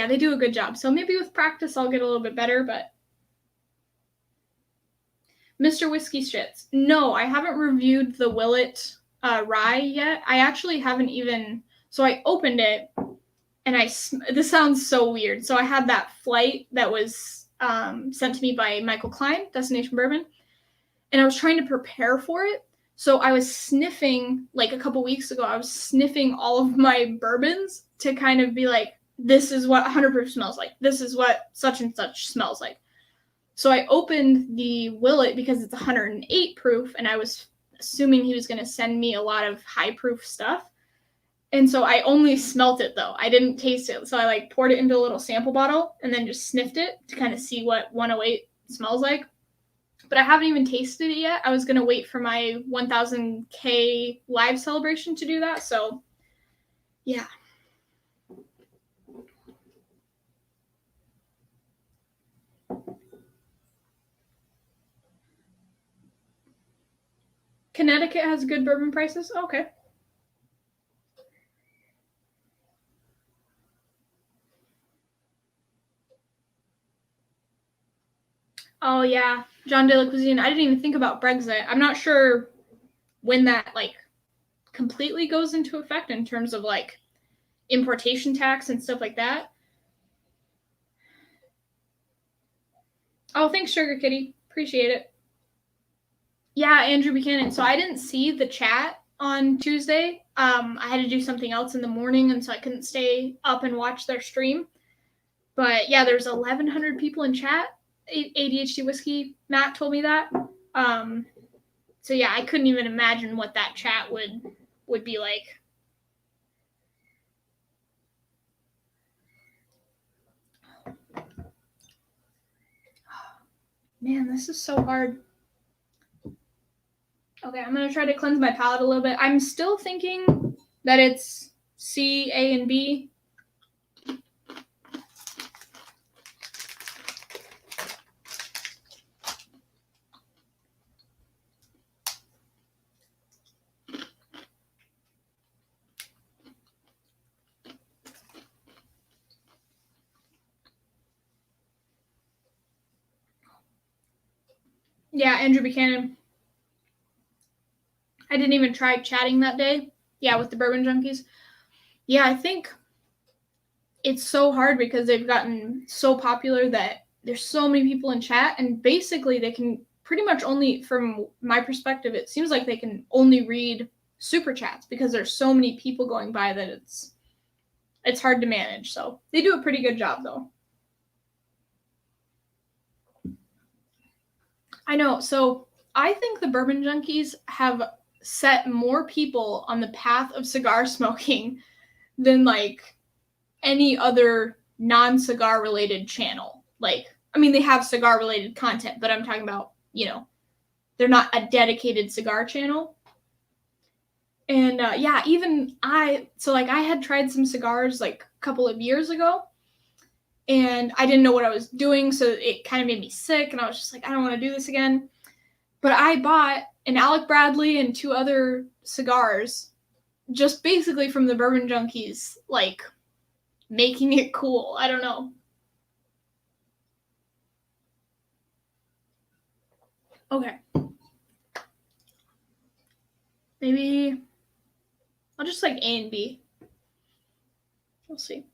they do a good job. So maybe with practice, I'll get a little bit better, but Mr. Whiskey Shits. No, I haven't reviewed the Willet rye yet. I actually haven't even, so I opened it and this sounds so weird. So I had that flight that was sent to me by Michael Klein, Destination Bourbon. And I was trying to prepare for it. So I was sniffing, like a couple weeks ago, I was sniffing all of my bourbons to kind of be like, this is what 100 proof smells like. This is what such and such smells like. So I opened the Willet because it's 108 proof, and I was assuming he was going to send me a lot of high proof stuff. And so I only smelt it, though. I didn't taste it. So I like poured it into a little sample bottle and then just sniffed it to kind of see what 108 smells like. But I haven't even tasted it yet. I was going to wait for my 1000K live celebration to do that. So, yeah. Connecticut has good bourbon prices? Oh, okay. Oh, yeah. John de la Cuisine. I didn't even think about Brexit. I'm not sure when that, like, completely goes into effect in terms of, like, importation tax and stuff like that. Oh, thanks, Sugar Kitty. Appreciate it. Yeah, Andrew Buchanan. So I didn't see the chat on Tuesday. I had to do something else in the morning, and so I couldn't stay up and watch their stream. But yeah, there's 1,100 people in chat. ADHD Whiskey, Matt told me that. So yeah, I couldn't even imagine what that chat would be like. Man, this is so hard. Okay, I'm gonna try to cleanse my palate a little bit. I'm still thinking that it's C, A, and B. Yeah, Andrew Buchanan. I didn't even try chatting that day. Yeah, with the Bourbon Junkies. Yeah, I think it's so hard because they've gotten so popular that there's so many people in chat, and basically they can pretty much only, from my perspective, it seems like they can only read super chats because there's so many people going by that it's hard to manage. So they do a pretty good job, though. I know. So I think the Bourbon Junkies have set more people on the path of cigar smoking than like any other non-cigar related channel. Like, I mean, they have cigar related content, but I'm talking about, they're not a dedicated cigar channel. And yeah, even I had tried some cigars like a couple of years ago, and I didn't know what I was doing, so it kind of made me sick, and I was just like, I don't want to do this again. But I bought an Alec Bradley and 2 other cigars just basically from the Bourbon Junkies, like, making it cool. I don't know. Okay. Maybe I'll just like A and B. We'll see.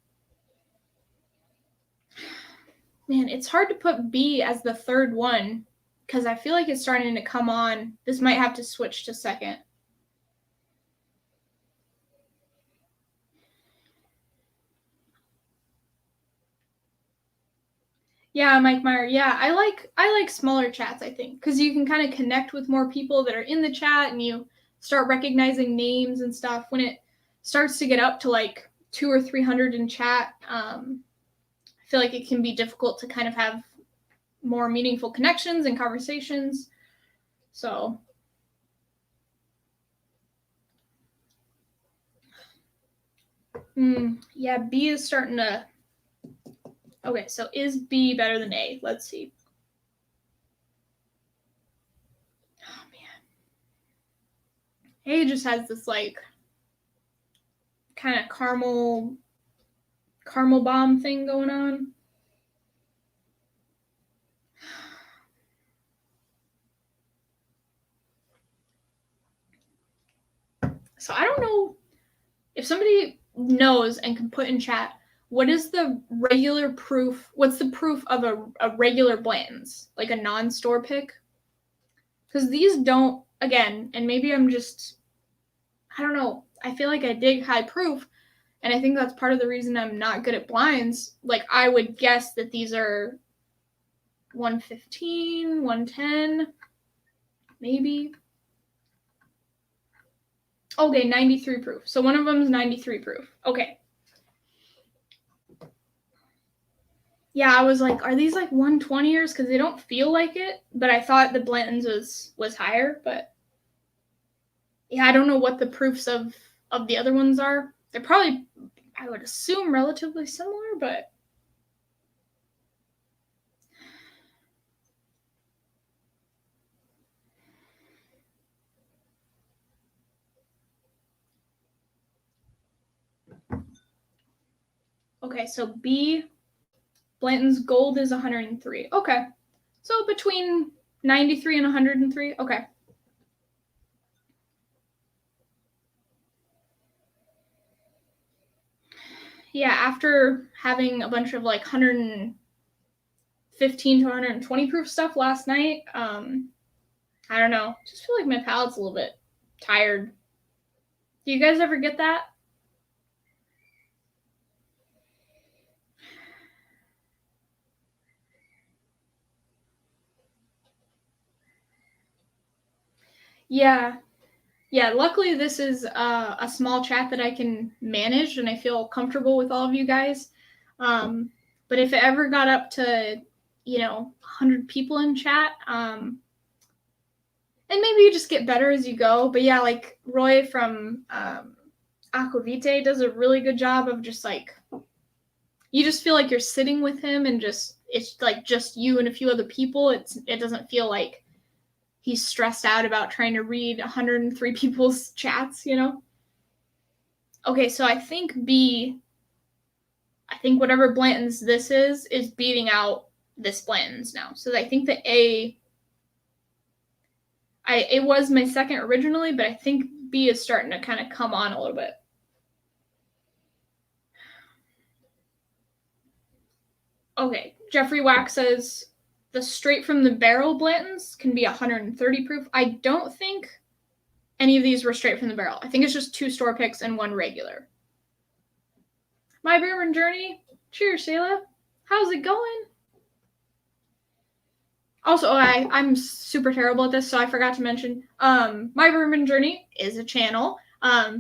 Man, it's hard to put B as the third one because I feel like it's starting to come on. This might have to switch to second. Yeah, Mike Meyer. Yeah, I like smaller chats, I think, because you can kind of connect with more people that are in the chat, and you start recognizing names and stuff. When it starts to get up to like 200 or 300 in chat, I feel like it can be difficult to kind of have more meaningful connections and conversations. So yeah, B is starting to. Okay, so is B better than A? Let's see. Oh man, A just has this like kind of caramel bomb thing going on. So I don't know if somebody knows and can put in chat what is the regular proof? What's the proof of a regular Blanton's, like a non-store pick? Because these don't, again, and maybe I'm just, I don't know. I feel like I dig high proof, and I think that's part of the reason I'm not good at blinds. Like, I would guess that these are 115, 110, maybe. Okay, 93 proof. So one of them is 93 proof. Okay. Yeah, I was like, are these like 120ers? Because they don't feel like it. But I thought the Blanton's was higher. But yeah, I don't know what the proofs of the other ones are. They're probably, I would assume, relatively similar, but okay, so B, Blanton's Gold is 103. Okay. So between 93 and 103. Okay. Yeah, after having a bunch of like 115 to 120 proof stuff last night, I don't know. Just feel like my palate's a little bit tired. Do you guys ever get that? Yeah. Yeah, luckily this is a small chat that I can manage and I feel comfortable with all of you guys. But if it ever got up to, 100 people in chat, and maybe you just get better as you go. But yeah, like Roy from Aquavite does a really good job of just like, you just feel like you're sitting with him and just, it's like just you and a few other people. It doesn't feel like he's stressed out about trying to read 103 people's chats, Okay, so I think whatever Blanton's this is beating out this Blanton's now. So I think the A, it was my second originally, but I think B is starting to kind of come on a little bit. Okay, Jeffrey Wax says the straight from the barrel Blanton's can be 130 proof. I don't think any of these were straight from the barrel. I think it's just 2 store picks and 1 regular. My Bourbon Journey. Cheers, Shayla. How's it going? Also, I'm super terrible at this, so I forgot to mention. My Bourbon Journey is a channel.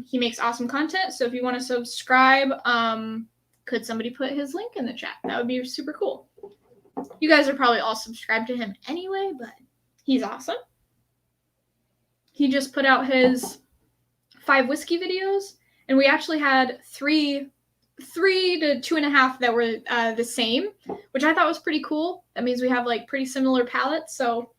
He makes awesome content, so if you want to subscribe, could somebody put his link in the chat? That would be super cool. You guys are probably all subscribed to him anyway, but he's awesome. He just put out his 5 whiskey videos, and we actually had 3 to 2.5 that were the same, which I thought was pretty cool. That means we have like pretty similar palates. So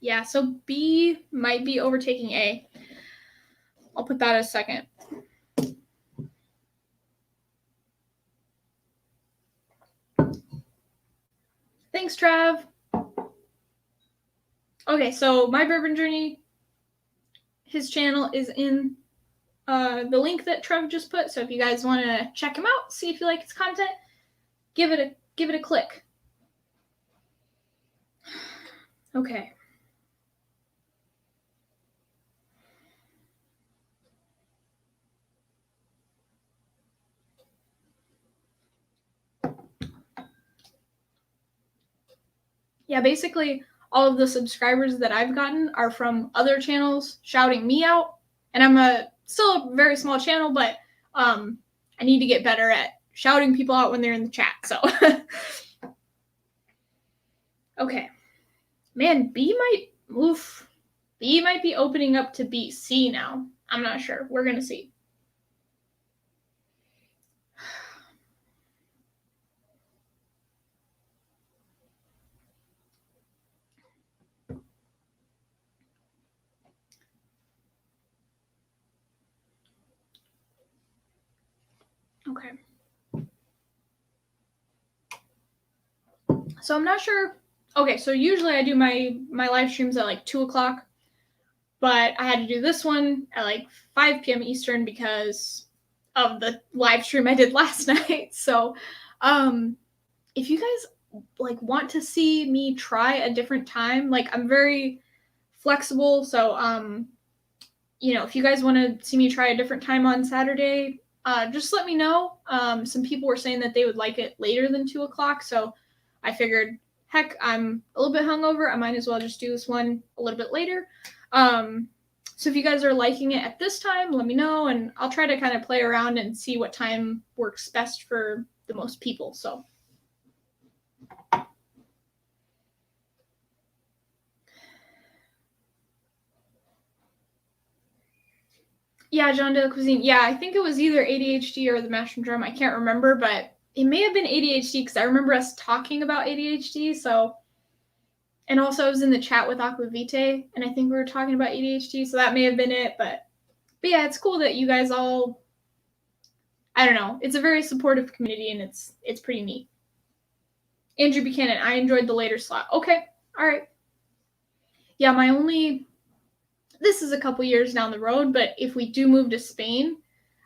yeah, so B might be overtaking A. I'll put that as second. Thanks, Trav. Okay, so My Bourbon Journey, his channel is in the link that Trev just put. So if you guys want to check him out, see if you like his content, give it a click. Okay. Yeah, basically all of the subscribers that I've gotten are from other channels shouting me out, and I'm still a very small channel, but I need to get better at shouting people out when they're in the chat. So okay, man, B might be opening up to B. C now. I'm not sure. We're gonna see. Okay. So I'm not sure Okay, so usually I do my live streams at like 2 o'clock, but I had to do this one at like 5 p.m. Eastern because of the live stream I did last night. So, if you guys like want to see me try a different time, like I'm very flexible. So, if you guys want to see me try a different time on Saturday, just let me know. Some people were saying that they would like it later than 2 o'clock, so I figured, heck, I'm a little bit hungover. I might as well just do this one a little bit later. So if you guys are liking it at this time, let me know, and I'll try to kind of play around and see what time works best for the most people. So. Yeah, John de la Cuisine. Yeah, I think it was either ADHD or the Mash and Drum. I can't remember, but it may have been ADHD because I remember us talking about ADHD. So, and also I was in the chat with Aquavite, and I think we were talking about ADHD. So that may have been it. But yeah, it's cool that you guys all. I don't know. It's a very supportive community, and it's pretty neat. Andrew Buchanan. I enjoyed the later slot. Okay, all right. Yeah, my only. This is a couple years down the road, but if we do move to Spain,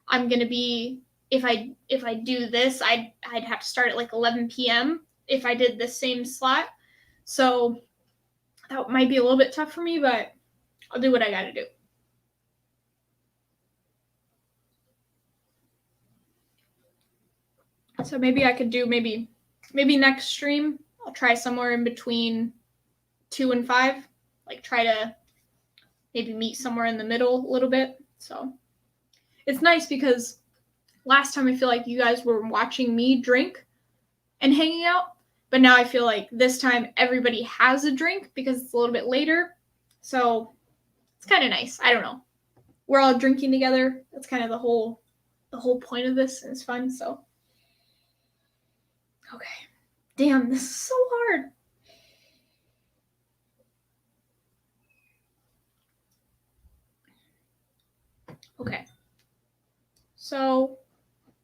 I'm gonna be if I do this, I'd have to start at like 11 p.m. if I did the same slot. So that might be a little bit tough for me, but I'll do what I gotta do. So maybe I could do maybe next stream I'll try somewhere in between 2 and 5. Like try to maybe meet somewhere in the middle a little bit. So it's nice because last time I feel like you guys were watching me drink and hanging out, but now I feel like this time everybody has a drink because it's a little bit later. So it's kind of nice. I don't know. We're all drinking together. That's kind of the whole point of this, and it's fun. So okay. Damn, this is so hard. Okay. So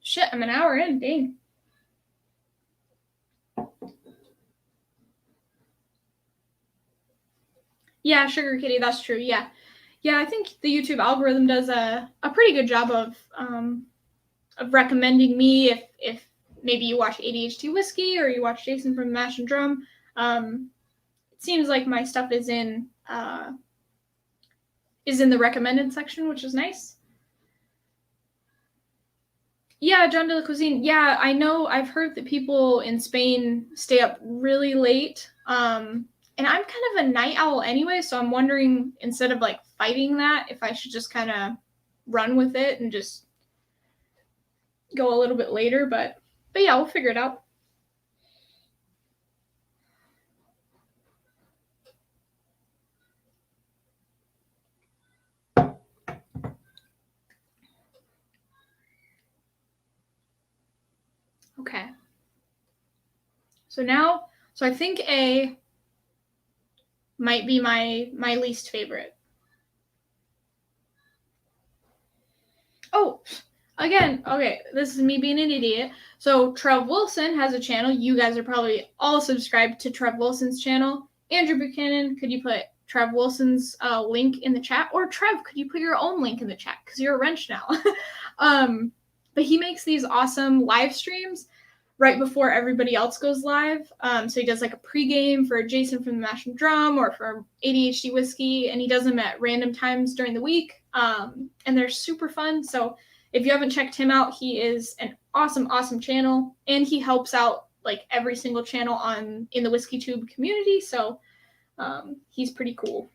shit, I'm an hour in. Dang. Yeah, Sugar Kitty, that's true. Yeah. Yeah, I think the YouTube algorithm does a pretty good job of recommending me if maybe you watch ADHD Whiskey or you watch Jason from Mash and Drum. It seems like my stuff is in the recommended section, which is nice. Yeah, John de la Cuisine. Yeah, I know. I've heard that people in Spain stay up really late. And I'm kind of a night owl anyway, so I'm wondering, instead of like fighting that, if I should just kind of run with it and just go a little bit later. But yeah, we'll figure it out. Okay. So I think A might be my least favorite. Oh, again, okay, this is me being an idiot. So Trev Wilson has a channel. You guys are probably all subscribed to Trev Wilson's channel. Andrew Buchanan, could you put Trev Wilson's link in the chat? Or Trev, could you put your own link in the chat? Because you're a wrench now. But he makes these awesome live streams right before everybody else goes live. So he does like a pregame for Jason from the Mash and Drum or for ADHD Whiskey, and he does them at random times during the week. And they're super fun. So if you haven't checked him out, he is an awesome channel, and he helps out like every single channel in the Whiskey Tube community. So he's pretty cool.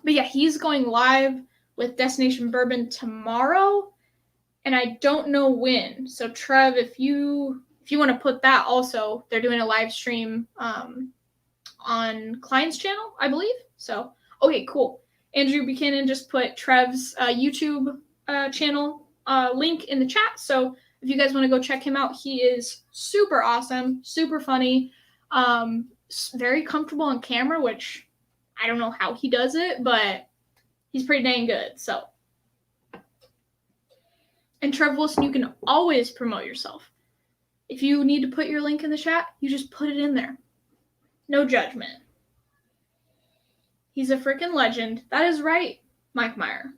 But yeah, he's going live with Destination Bourbon tomorrow, and I don't know when. So Trev, if you want to put that also, they're doing a live stream on Klein's channel, I believe. So okay, cool. Andrew Buchanan just put Trev's YouTube channel link in the chat. So if you guys want to go check him out, he is super awesome, super funny, very comfortable on camera, which I don't know how he does it, but he's pretty dang good. So. And Trev Wilson, you can always promote yourself. If you need to put your link in the chat, you just put it in there. No judgment. He's a freaking legend. That is right, Mike Meyer.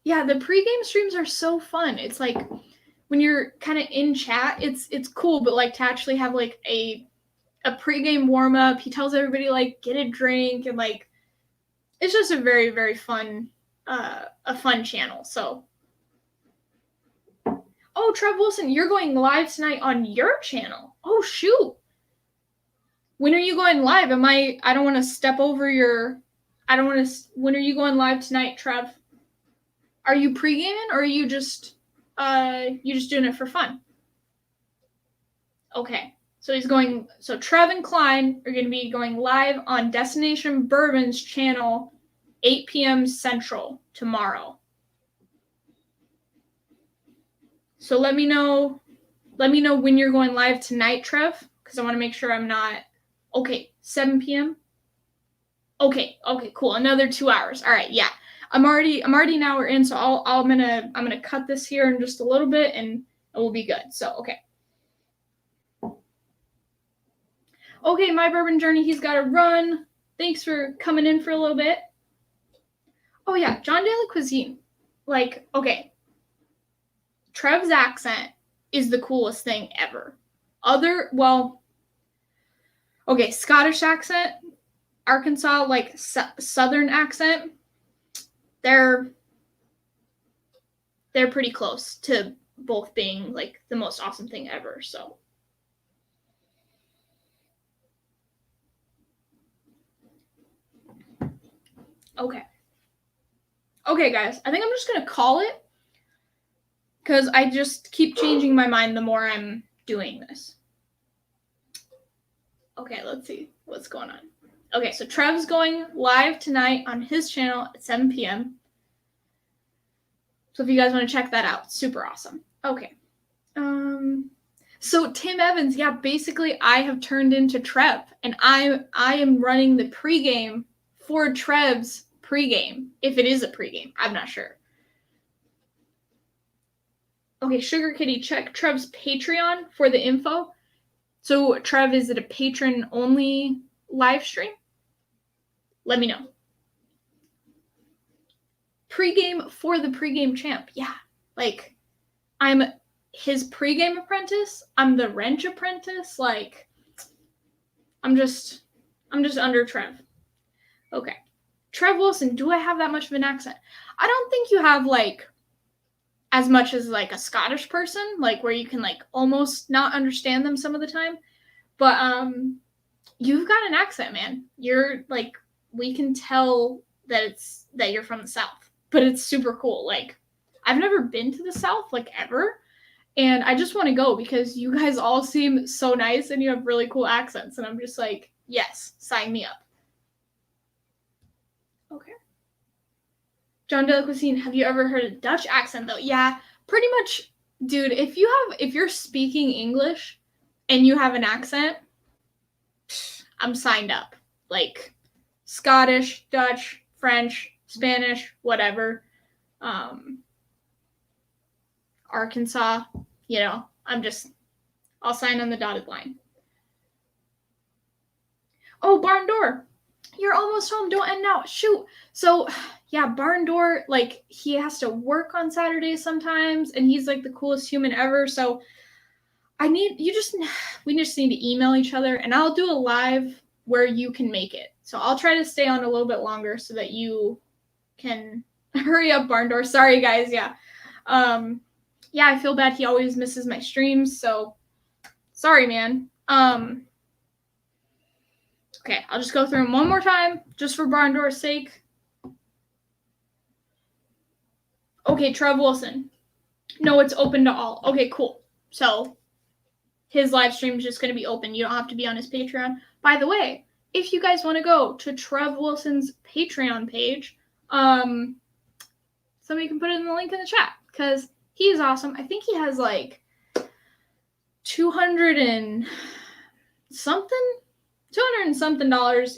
Yeah, the pregame streams are so fun. It's like when you're kind of in chat, it's cool, but like to actually have like a pregame warm up. He tells everybody like get a drink, and like it's just a very, very fun a fun channel. So oh, Trev Wilson, you're going live tonight on your channel. Oh shoot. When are you going live? I don't want to step over your when are you going live tonight, Trev? Are you pre-gaming or are you just doing it for fun? Okay. So Trev and Klein are going to be going live on Destination Bourbon's channel 8 p.m. Central tomorrow. So let me know when you're going live tonight, Trev, because I want to make sure I'm not. Okay, 7 p.m. Okay, cool. Another 2 hours. All right, yeah. I'm already an hour in, so I'm gonna cut this here in just a little bit, and it will be good. So okay. Okay, My Bourbon Journey. He's got to run. Thanks for coming in for a little bit. Oh yeah, John De La Cuisine. Like, okay. Trev's accent is the coolest thing ever. Okay, Scottish accent, Arkansas, like Southern accent, they're pretty close to both being like the most awesome thing ever. So okay guys, I think I'm just gonna call it because I just keep changing my mind the more I'm doing this. Okay, let's see what's going on. Okay, so Trev's going live tonight on his channel at 7 p.m. So if you guys want to check that out, super awesome. Okay. So Tim Evans, yeah, basically I have turned into Trev, and I am running the pregame for Trev's pregame. If it is a pregame, I'm not sure. Okay, Sugar Kitty, check Trev's Patreon for the info. So Trev, is it a patron only live stream? Let me know. Pregame for the pregame champ. Yeah. Like, I'm his pregame apprentice. I'm the wrench apprentice. Like, I'm just under Trev. Okay. Trev Wilson, do I have that much of an accent? I don't think you have like as much as like a Scottish person, like where you can like almost not understand them some of the time. But you've got an accent, man. You're like, we can tell that you're from the South, but it's super cool. Like, I've never been to the South like ever, and I just want to go because you guys all seem so nice and you have really cool accents, and I'm just like, yes, sign me up. Okay. John De La Cuisine, have you ever heard a Dutch accent though? Yeah, pretty much, dude. If you're speaking English and you have an accent, I'm signed up. Like Scottish, Dutch, French, Spanish, whatever. Arkansas, I'll sign on the dotted line. Oh, Barn Door, you're almost home. Don't end now. Shoot. So, yeah, Barn Door, like, he has to work on Saturdays sometimes, and he's, like, the coolest human ever. So, we just need to email each other, and I'll do a live where you can make it. So, I'll try to stay on a little bit longer so that you can hurry up, Barn Door. Sorry, guys. Yeah. Yeah, I feel bad he always misses my streams, so sorry, man. Okay, I'll just go through them one more time, just for Barn Door's sake. Okay, Trev Wilson. No, it's open to all. Okay, cool. So, his live stream is just going to be open. You don't have to be on his Patreon. By the way, if you guys want to go to Trev Wilson's Patreon page, somebody can put it in the link in the chat, because he's awesome. I think he has like 200 and something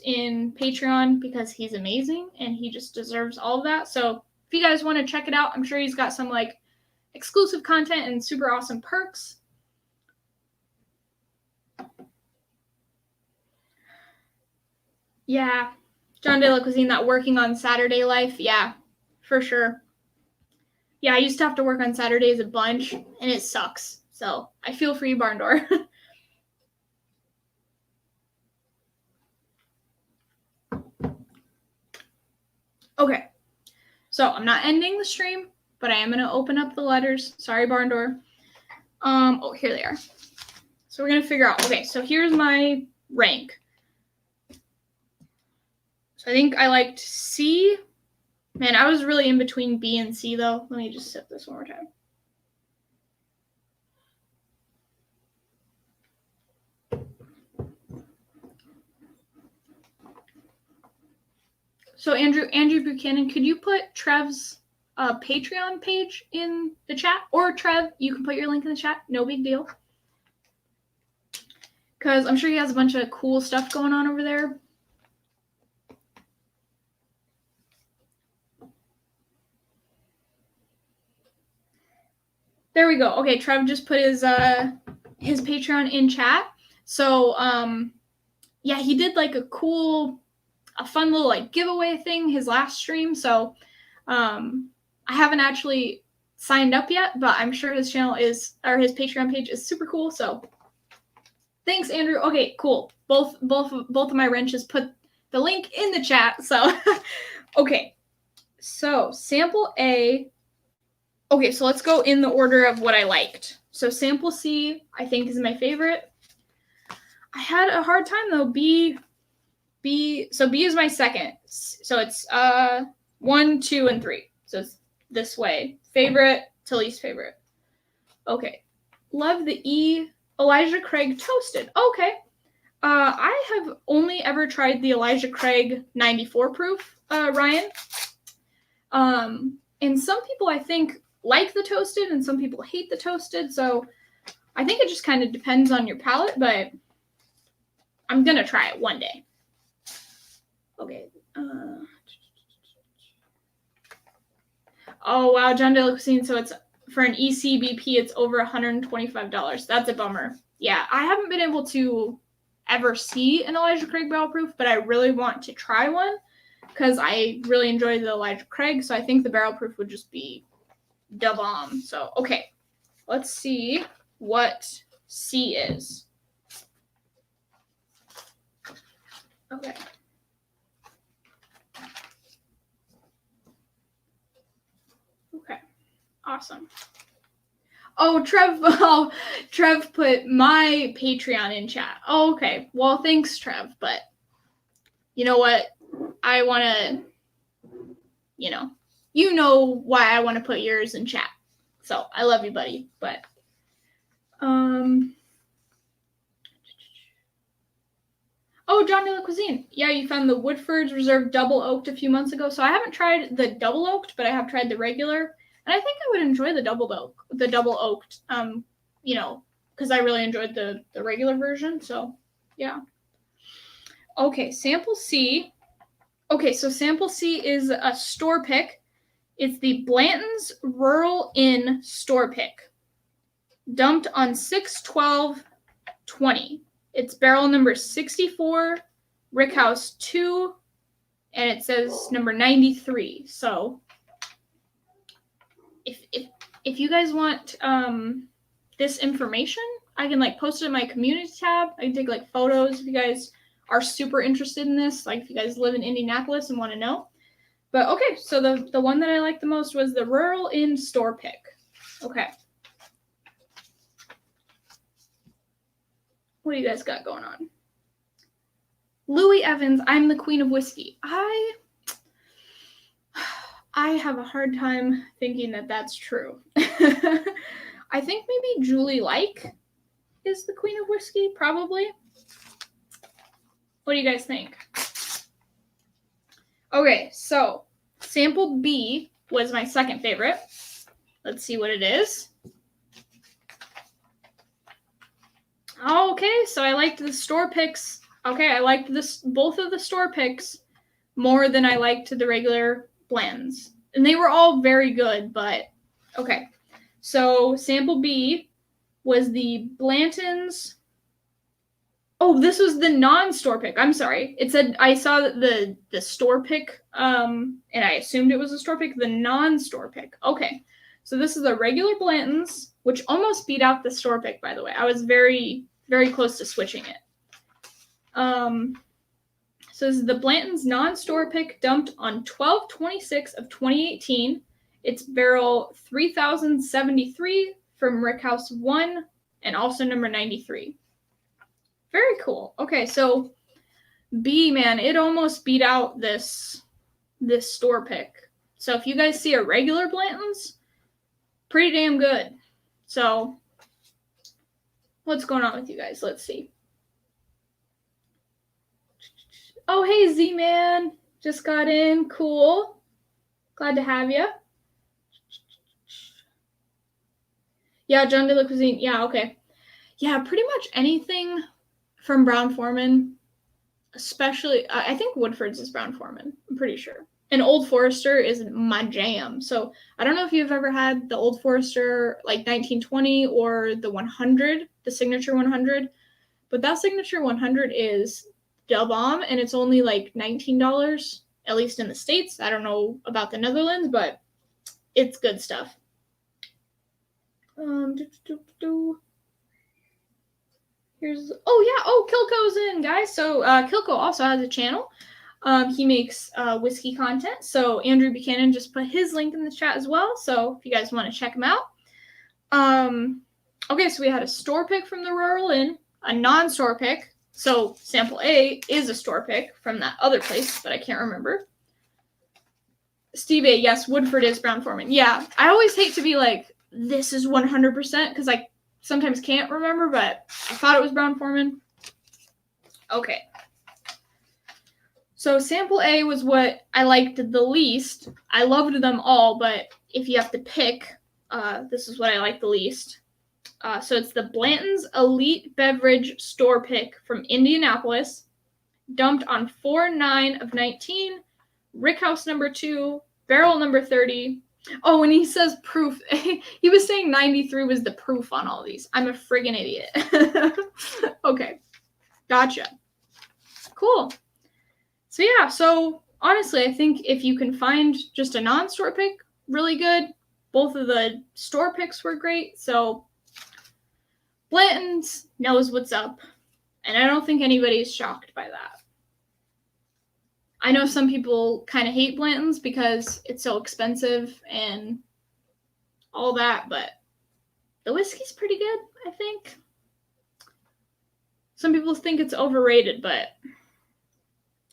in Patreon, because he's amazing and he just deserves all of that. So if you guys want to check it out, I'm sure he's got some like exclusive content and super awesome perks. Yeah. John de la Cuisine, that working on Saturday life. Yeah, for sure. Yeah, I used to have to work on Saturdays a bunch, and it sucks. So I feel for you, Barn Door. Okay. So I'm not ending the stream, but I am going to open up the letters. Sorry, Barn Door. Oh, here they are. So we're going to figure out. Okay, so here's my rank. So I think I liked C. Man, I was really in between B and C, though. Let me just sip this one more time. So Andrew Buchanan, could you put Trev's Patreon page in the chat? Or Trev, you can put your link in the chat. No big deal. Because I'm sure he has a bunch of cool stuff going on over there. There we go. Okay, Trev just put his Patreon in chat. So yeah, he did like a fun little like giveaway thing his last stream. So I haven't actually signed up yet, but I'm sure his channel his Patreon page is super cool. So thanks, Andrew. Okay, cool. Both of my wrenches put the link in the chat. So okay. So sample A. Okay, so let's go in the order of what I liked. So sample C, I think, is my favorite. I had a hard time though. B is my second. So it's 1, 2, and 3. So it's this way. Favorite to least favorite. Okay. Love the E. Elijah Craig toasted. Okay. I have only ever tried the Elijah Craig 94 proof, Ryan. And some people I think like the toasted and some people hate the toasted. So I think it just kind of depends on your palate, but I'm going to try it one day. Okay. Oh, wow. John de la Cuisine. So it's for an ECBP, it's over $125. That's a bummer. Yeah. I haven't been able to ever see an Elijah Craig barrel proof, but I really want to try one because I really enjoy the Elijah Craig. So I think the barrel proof would just be da bomb. So, okay. Let's see what C is. Okay. Okay. Awesome. Oh, Trev put my Patreon in chat. Oh, okay. Well, thanks, Trev. But you know what? I want to, you know why I want to put yours in chat. So I love you, buddy. But, oh, John de la Cuisine. Yeah, you found the Woodford's Reserve double oaked a few months ago. So I haven't tried the double oaked, but I have tried the regular. And I think I would enjoy the double oaked, because I really enjoyed the regular version. So, yeah. Okay, sample C. Okay, so sample C is a store pick. It's the Blanton's Rural Inn store pick. Dumped on 6/12/20. It's barrel number 64, Rickhouse 2, and it says number 93. So if you guys want this information, I can like post it in my community tab. I can take like photos if you guys are super interested in this, like if you guys live in Indianapolis and want to know. But okay, so the one that I liked the most was the Rural Inn store pick. Okay. What do you guys got going on? Louis Evans, I'm the queen of whiskey. I have a hard time thinking that that's true. I think maybe Julie Like is the queen of whiskey, probably. What do you guys think? Okay, so sample B was my second favorite. Let's see what it is. Okay, so I liked the store picks. Okay, I liked both of the store picks more than I liked the regular blends. And they were all very good, but okay. So sample B was the Blanton's Oh, this was the non-store pick. I'm sorry. It said I saw the store pick, and I assumed it was a store pick. The non-store pick. Okay, so this is the regular Blanton's, which almost beat out the store pick. By the way, I was very close to switching it. So this is the Blanton's non-store pick, dumped on 12/26 of 2018. It's barrel 3073 from Rickhouse 1, and also number 93. Very cool. Okay, so B, man, it almost beat out this store pick. So if you guys see a regular Blanton's, pretty damn good. So what's going on with you guys? Let's see. Oh, hey, Z-Man. Just got in. Cool. Glad to have you. Yeah, John de la Cuisine. Yeah, okay. Yeah, pretty much anything from Brown-Forman, especially, I think Woodford's is Brown-Forman. I'm pretty sure. And Old Forester is my jam. So I don't know if you've ever had the Old Forester, like 1920 or the 100, the Signature 100. But that Signature 100 is the bomb, and it's only like $19, at least in the States. I don't know about the Netherlands, but it's good stuff. Here's, Kilco's in, guys. So Kilco also has a channel. He makes whiskey content. So Andrew Buchanan just put his link in the chat as well. So if you guys want to check him out. Okay, so we had a store pick from the Rural Inn, a non-store pick. So sample A is a store pick from that other place, but I can't remember. Steve A, yes, Woodford is Brown-Forman. Yeah, I always hate to be like, this is 100%, because I sometimes can't remember, but I thought it was Brown-Forman. Okay. So sample A was what I liked the least. I loved them all, but if you have to pick, this is what I like the least. So it's the Blanton's Elite Beverage Store Pick from Indianapolis, dumped on 4/9 of 19, Rickhouse number 2, barrel number 30. Oh, when he says proof, he was saying 93 was the proof on all these. I'm a friggin' idiot. Okay, gotcha. Cool. So yeah, so honestly, I think if you can find just a non-store pick, really good. Both of the store picks were great, so Blanton's knows what's up, and I don't think anybody's shocked by that. I know some people kind of hate Blanton's because it's so expensive and all that, but the whiskey's pretty good, I think. Some people think it's overrated, but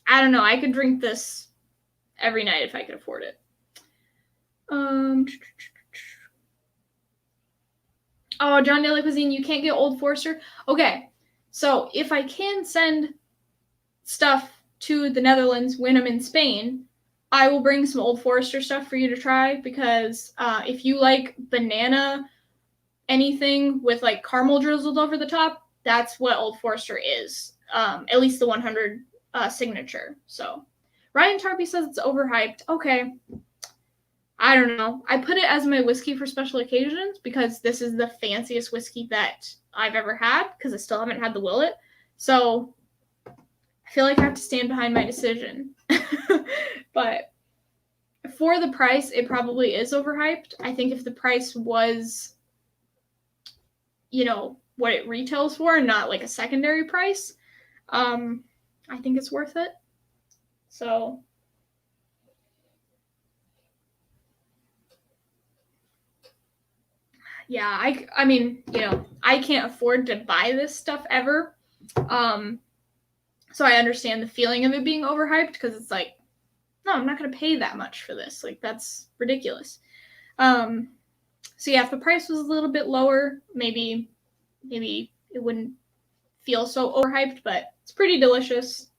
I don't know. I could drink this every night if I could afford it. Oh, John de la Cuisine, you can't get Old Forester? Okay, so if I can send stuff to the Netherlands when I'm in Spain, I will bring some Old Forester stuff for you to try, because if you like banana anything with like caramel drizzled over the top, that's what Old Forester is. At least the 100 signature. So Ryan Tarpey says it's overhyped. Okay. I don't know. I put it as my whiskey for special occasions because this is the fanciest whiskey that I've ever had, because I still haven't had the Willet. So I feel like I have to stand behind my decision. But for the price, it probably is overhyped. I think if the price was, what it retails for and not like a secondary price, I think it's worth it. So yeah, I mean, I can't afford to buy this stuff ever. So I understand the feeling of it being overhyped, because it's like, no, I'm not going to pay that much for this. Like, that's ridiculous. So yeah, if the price was a little bit lower, maybe it wouldn't feel so overhyped, but it's pretty delicious.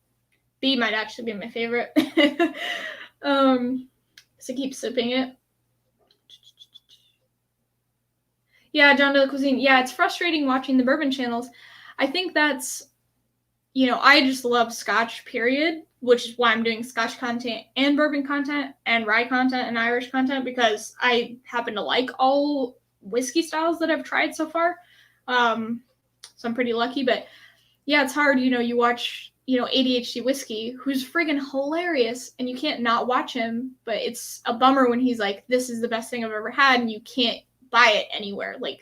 B might actually be my favorite. So keep sipping it. Yeah, John de la Cuisine. Yeah, it's frustrating watching the bourbon channels. I think that's, I just love Scotch, period, which is why I'm doing Scotch content and bourbon content and rye content and Irish content, because I happen to like all whiskey styles that I've tried so far. So I'm pretty lucky, but yeah, it's hard, you watch, ADHD Whiskey, who's friggin' hilarious, and you can't not watch him, but it's a bummer when he's like, this is the best thing I've ever had, and you can't buy it anywhere. Like,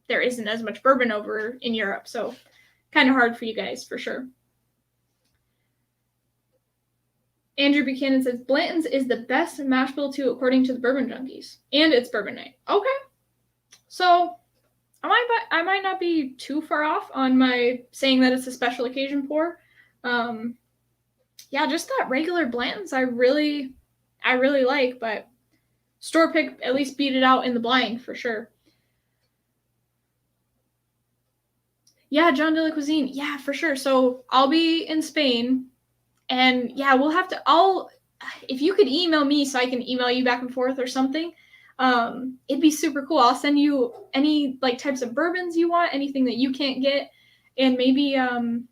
there isn't as much bourbon over in Europe, so kind of hard for you guys, for sure. Andrew Buchanan says, Blanton's is the best mash bill too, according to the Bourbon Junkies. And it's bourbon night. Okay. So, I might not be too far off on my saying that it's a special occasion pour. Yeah, just that regular Blanton's I really like, but store pick at least beat it out in the blind for sure. Yeah, John de la Cuisine. Yeah, for sure. So I'll be in Spain, and yeah, we'll have to. If you could email me so I can email you back and forth or something, it'd be super cool. I'll send you any like types of bourbons you want, anything that you can't get, and maybe I'm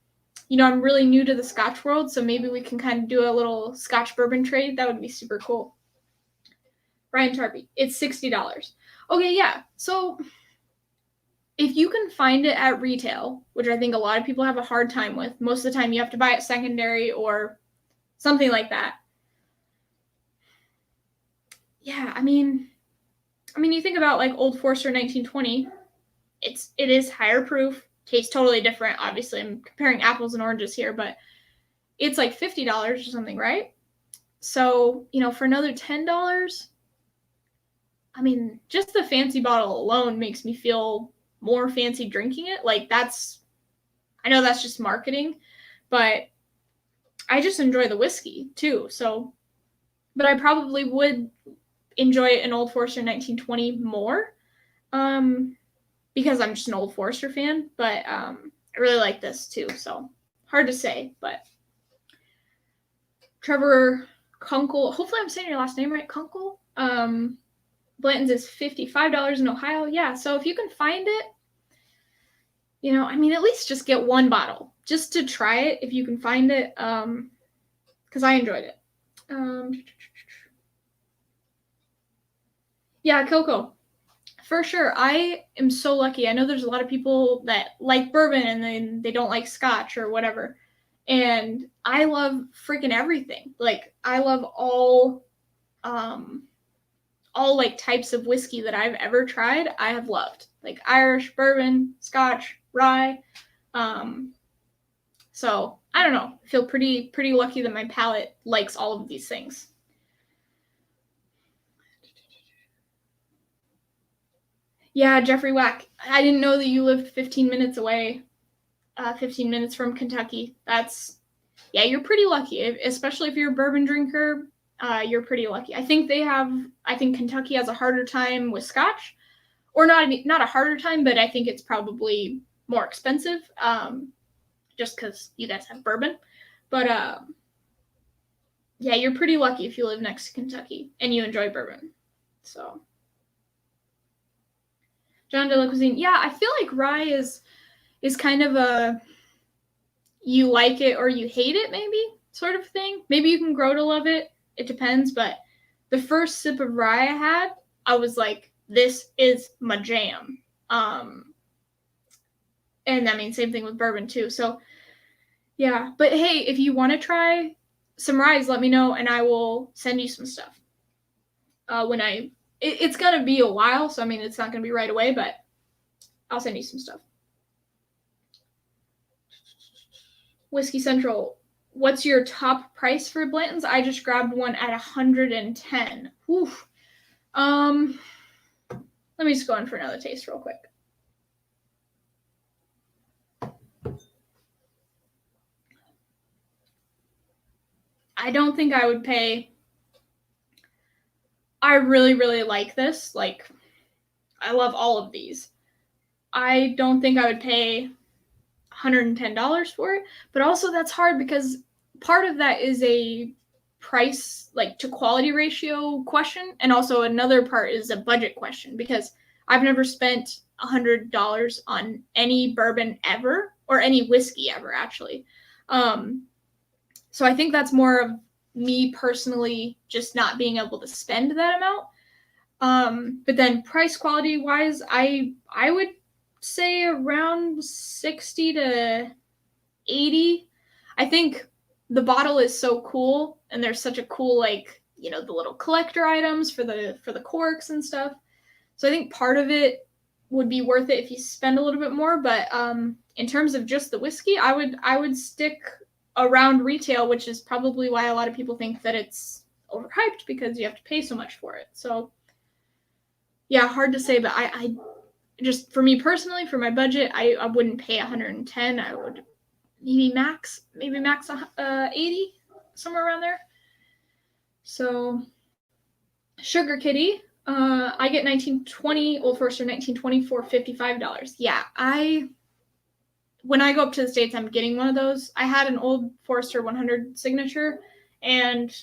really new to the Scotch world, so maybe we can kind of do a little Scotch bourbon trade. That would be super cool. Ryan Tarpey, it's $60. Okay, yeah. So if you can find it at retail, which I think a lot of people have a hard time with, most of the time you have to buy it secondary or something like that. Yeah, I mean, you think about like Old Forester 1920, it is higher proof, tastes totally different. Obviously, I'm comparing apples and oranges here, but it's like $50 or something, right? So, for another $10, I mean, just the fancy bottle alone makes me feel more fancy drinking it. Like, I know that's just marketing, but I just enjoy the whiskey too. So, but I probably would enjoy an Old Forester 1920 more, because I'm just an Old Forester fan. But I really like this too. So hard to say, but Trevor Kunkel. Hopefully, I'm saying your last name right, Kunkel. Blanton's is $55 in Ohio. Yeah, so if you can find it, at least just get one bottle just to try it if you can find it, because I enjoyed it. Yeah, Coco, for sure. I am so lucky. I know there's a lot of people that like bourbon and then they don't like Scotch or whatever. And I love freaking everything. Like, I love all like types of whiskey that I've ever tried. I have loved, like Irish, bourbon, Scotch, rye. So I don't know. I feel pretty lucky that my palate likes all of these things. Yeah, Jeffrey Wack. I didn't know that you lived 15 minutes away. 15 minutes from Kentucky. You're pretty lucky, especially if you're a bourbon drinker. You're pretty lucky. I think Kentucky has a harder time with Scotch, or not a harder time, but I think it's probably more expensive, just because you guys have bourbon. But yeah, you're pretty lucky if you live next to Kentucky and you enjoy bourbon. So, John de la Cuisine. Yeah, I feel like rye is kind of a you like it or you hate it, maybe sort of thing. Maybe you can grow to love it. It depends. But the first sip of rye I had, I was like, this is my jam. And I mean, same thing with bourbon too. So yeah, but hey, if you want to try some rye, let me know and I will send you some stuff. It's gonna be a while, so I mean, it's not gonna be right away, but I'll send you some stuff. Whiskey Central, what's your top price for Blanton's? I just grabbed one at 110. Oof. Let me just go in for another taste real quick. I don't think I would pay. I really, really like this. Like, I love all of these. I don't think I would pay $110 for it, but also that's hard because part of that is a price, like, to quality ratio question, and also another part is a budget question, because I've never spent $100 on any bourbon ever, or any whiskey ever, actually. So I think that's more of me personally just not being able to spend that amount. But then price quality wise, I would say around 60 to $80. I think the bottle is so cool, and there's such a cool, like, you know, the little collector items for the corks and stuff. So I think part of it would be worth it if you spend a little bit more. But in terms of just the whiskey, I would stick around retail, which is probably why a lot of people think that it's overhyped, because you have to pay so much for it. So yeah, hard to say, but I just, for me personally, for my budget, I wouldn't pay 110. I would maybe max 80, somewhere around there. So Sugar Kitty, I get 1920 Old Forester 1920 for $55. Yeah, when I go up to the States, I'm getting one of those. I had an Old Forester 100 signature, and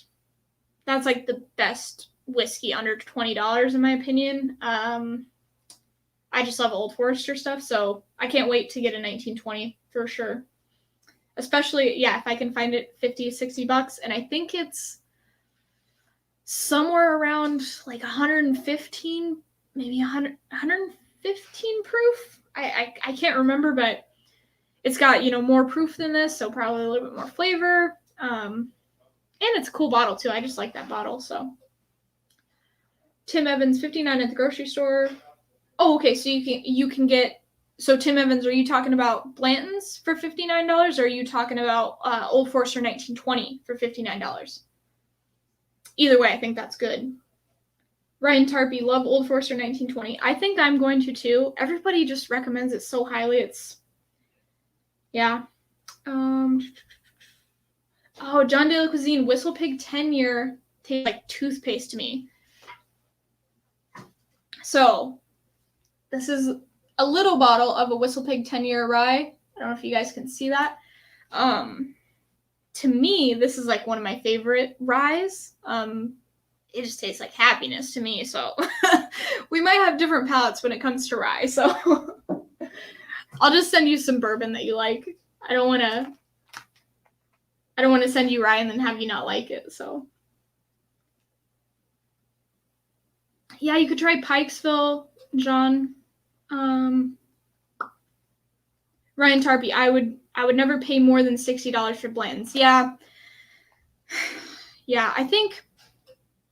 that's like the best whiskey under $20 in my opinion. I just love Old Forester stuff, so I can't wait to get a 1920 for sure. Especially, yeah, if I can find it $50-$60, and I think it's somewhere around like 115, maybe 115 proof. I can't remember, but it's got, you know, more proof than this, so probably a little bit more flavor. And it's a cool bottle too. I just like that bottle. So Tim Evans, $59 at the grocery store. Oh, okay. So you can get. So Tim Evans, are you talking about Blanton's for $59, or are you talking about Old Forester 1920 for $59? Either way, I think that's good. Ryan Tarpey, love Old Forester 1920. I think I'm going to too. Everybody just recommends it so highly. It's, yeah. Oh, John de la Cuisine, Whistle Pig 10-year tastes like toothpaste to me. So this is a little bottle of a Whistle Pig 10-year rye. I don't know if you guys can see that. To me, this is like one of my favorite ryes. It just tastes like happiness to me. So we might have different palates when it comes to rye. So I'll just send you some bourbon that you like. I don't want to send you rye and then have you not like it. So yeah, you could try Pikesville, John. Ryan Tarpey, I would never pay more than $60 for Blanton's. Yeah. Yeah, I think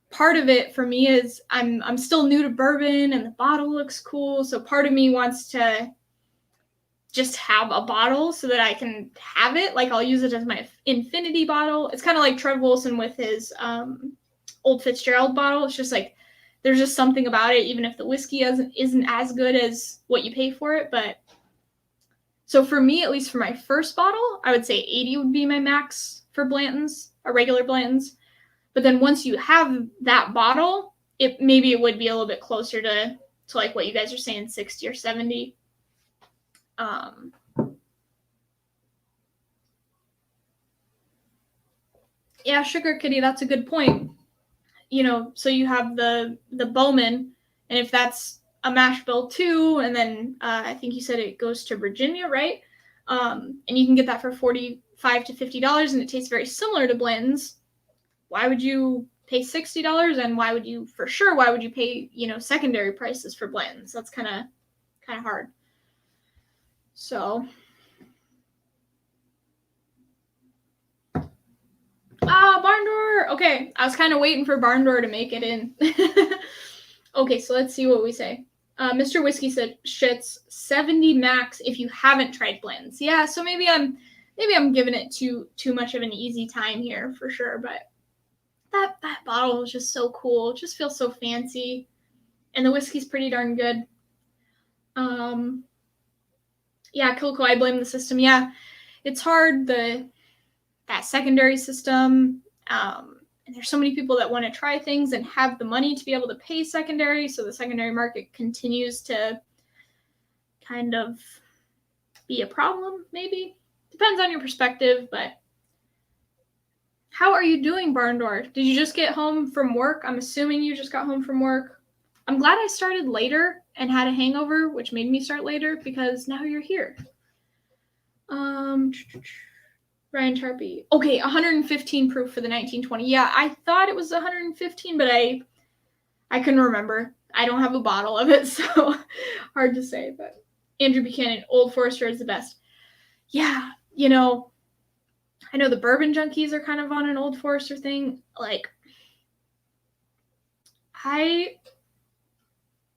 part of it for me is I'm still new to bourbon and the bottle looks cool. So part of me wants to just have a bottle so that I can have it. Like, I'll use it as my infinity bottle. It's kind of like Trev Wilson with his Old Fitzgerald bottle. It's just like, there's just something about it, even if the whiskey isn't as good as what you pay for it. But so for me, at least for my first bottle, I would say 80 would be my max for Blanton's, or regular Blanton's. But then once you have that bottle, maybe it would be a little bit closer to like what you guys are saying, 60 or 70. Yeah, Sugar Kitty, that's a good point. You know, so you have the Bowman, and if that's a mash bill too, and then I think you said it goes to Virginia, right? And you can get that for $45 to $50, and it tastes very similar to Blanton's. Why would you pay $60, and why would you pay, you know, secondary prices for Blanton's? That's kind of hard. So Barn Door. Okay, I was kind of waiting for Barn Door to make it in. Okay, so let's see what we say. Mr. Whiskey said shits 70 max if you haven't tried Blanton's. Yeah, so maybe I'm giving it too much of an easy time here for sure, but that bottle is just so cool. It just feels so fancy, and the whiskey's pretty darn good. Yeah, Coco, I blame the system. Yeah, it's hard, that secondary system. And there's so many people that want to try things and have the money to be able to pay secondary, so the secondary market continues to kind of be a problem, maybe. Depends on your perspective, but how are you doing, Barn Door? Did you just get home from work? I'm assuming you just got home from work. I'm glad I started later and had a hangover, which made me start later, because now you're here. Ryan Tarpey. Okay, 115 proof for the 1920. Yeah, I thought it was 115, but I couldn't remember. I don't have a bottle of it, so hard to say. But Andrew Buchanan, Old Forester is the best. Yeah, you know, I know the bourbon junkies are kind of on an Old Forester thing. Like,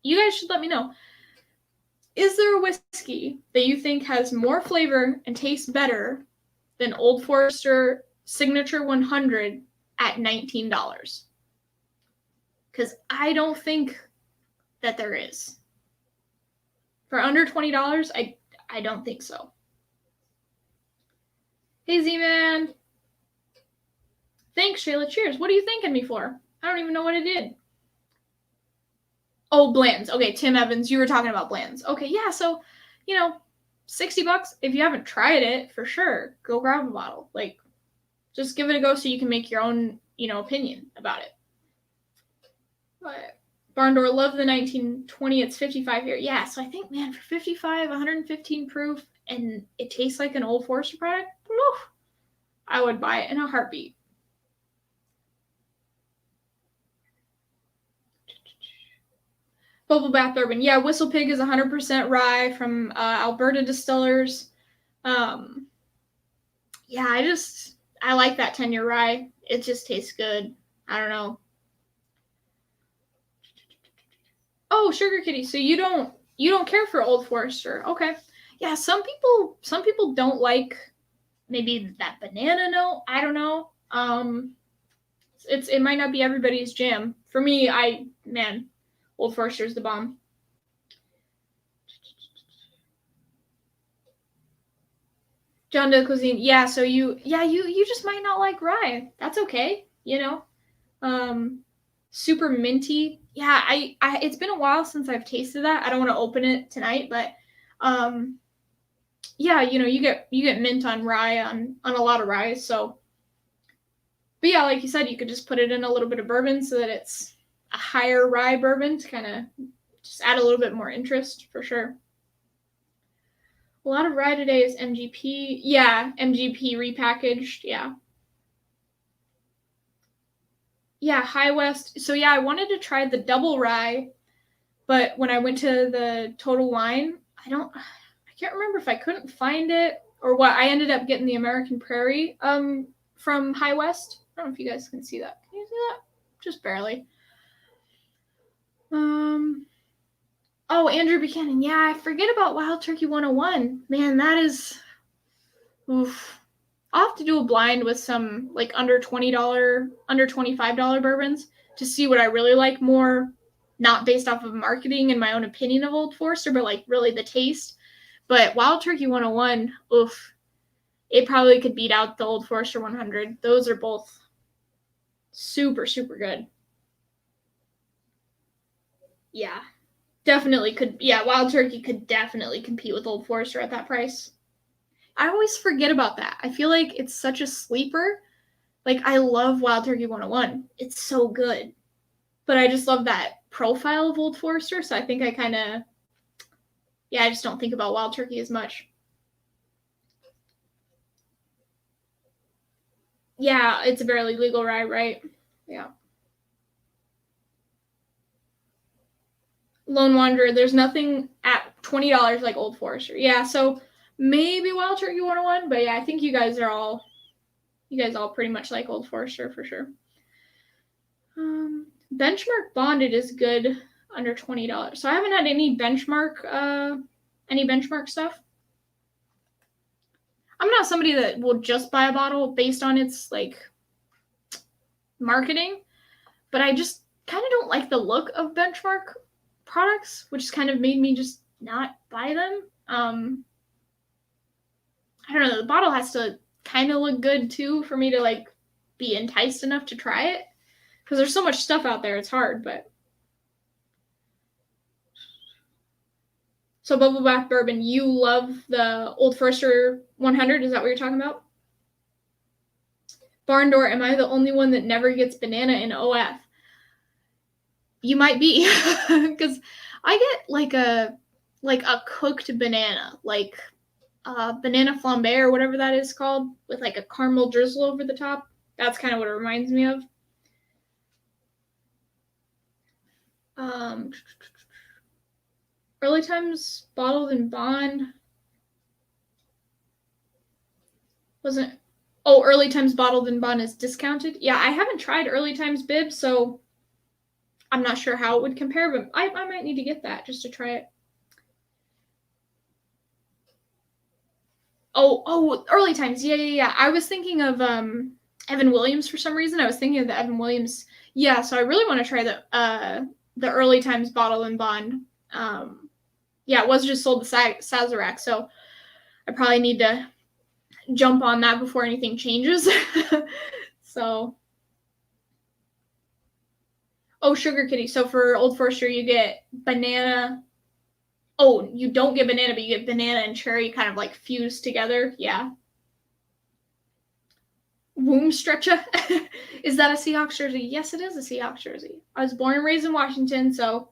you guys should let me know. Is there a whiskey that you think has more flavor and tastes better than Old Forester Signature 100 at $19? Because I don't think that there is. For under $20, I don't think so. Hey, Z-Man. Thanks, Shayla. Cheers. What are you thanking me for? I don't even know what I did. Oh, Blanton's. Okay, Tim Evans, you were talking about Blanton's. Okay, yeah, so, $60. If you haven't tried it, for sure, go grab a bottle. Like, just give it a go so you can make your own, opinion about it. But Barn Door, love the 1920. It's 55 here. Yeah, so I think, man, for 55, 115 proof, and it tastes like an Old Forester product, woof, I would buy it in a heartbeat. Bubble Bath Bourbon. Yeah, Whistle Pig is 100% rye from Alberta Distillers. Yeah, I like that 10-year rye. It just tastes good. I don't know. Oh, Sugar Kitty. So you don't care for Old Forester. Okay. Yeah, some people don't like maybe that banana note. I don't know. It might not be everybody's jam. For me, Old Forester's the bomb. John de Cuisine. Yeah, so you just might not like rye. That's okay. Super minty. Yeah, I it's been a while since I've tasted that. I don't want to open it tonight, but yeah, you get mint on rye on a lot of rye. So, but yeah, like you said, you could just put it in a little bit of bourbon so that it's a higher rye bourbon to kind of just add a little bit more interest for sure. A lot of rye today is MGP. Yeah, MGP repackaged. Yeah. Yeah, High West. So yeah, I wanted to try the double rye, but when I went to the Total Wine, I can't remember if I couldn't find it or what. I ended up getting the American Prairie from High West. I don't know if you guys can see that. Can you see that? Just barely. Oh, Andrew Buchanan. Yeah, I forget about Wild Turkey 101. Man, that is oof. I'll have to do a blind with some like under $20, under $25 bourbons to see what I really like more, not based off of marketing and my own opinion of Old Forester, but like really the taste. But Wild Turkey 101, oof, it probably could beat out the Old Forester 100. Those are both super, super good. Yeah, definitely could. Yeah, Wild Turkey could definitely compete with Old Forester at that price. I always forget about that. I feel like it's such a sleeper. Like, I love Wild Turkey 101. It's so good. But I just love that profile of Old Forester, so I think I kind of, yeah, I just don't think about Wild Turkey as much. Yeah, it's a barely legal rye, right? Yeah. Lone Wanderer, there's nothing at $20 like Old Forester. Yeah, so maybe Wild Turkey 101, but yeah, I think you guys all pretty much like Old Forester for sure. Benchmark Bonded is good under $20. So I haven't had any benchmark stuff. I'm not somebody that will just buy a bottle based on its like marketing, but I just kind of don't like the look of benchmark products, which has kind of made me just not buy them. I don't know, the bottle has to kind of look good too for me to like be enticed enough to try it, because there's so much stuff out there, it's hard. But so Bubble Bath Bourbon, you love the Old Forester 100, is that what you're talking about? Barn Door, am I the only one that never gets banana in OF? You might be, because I get like a cooked banana, like banana flambe or whatever that is called, with like a caramel drizzle over the top. That's kind of what it reminds me of. Early times bottled in bond. Wasn't. Oh, Early Times Bottled and Bond is discounted. Yeah, I haven't tried Early Times Bib, so I'm not sure how it would compare, but I might need to get that just to try it. Oh, Early Times. Yeah. I was thinking of Evan Williams for some reason. I was thinking of the Evan Williams. Yeah, so I really want to try the Early Times Bottle and Bond. Yeah, it was just sold to Sazerac, so I probably need to jump on that before anything changes. So, oh, Sugar Kitty. So for Old Forester, you get banana. Oh, you don't get banana, but you get banana and cherry kind of like fused together. Yeah. Womb stretcher. Is that a Seahawks jersey? Yes, it is a Seahawks jersey. I was born and raised in Washington, so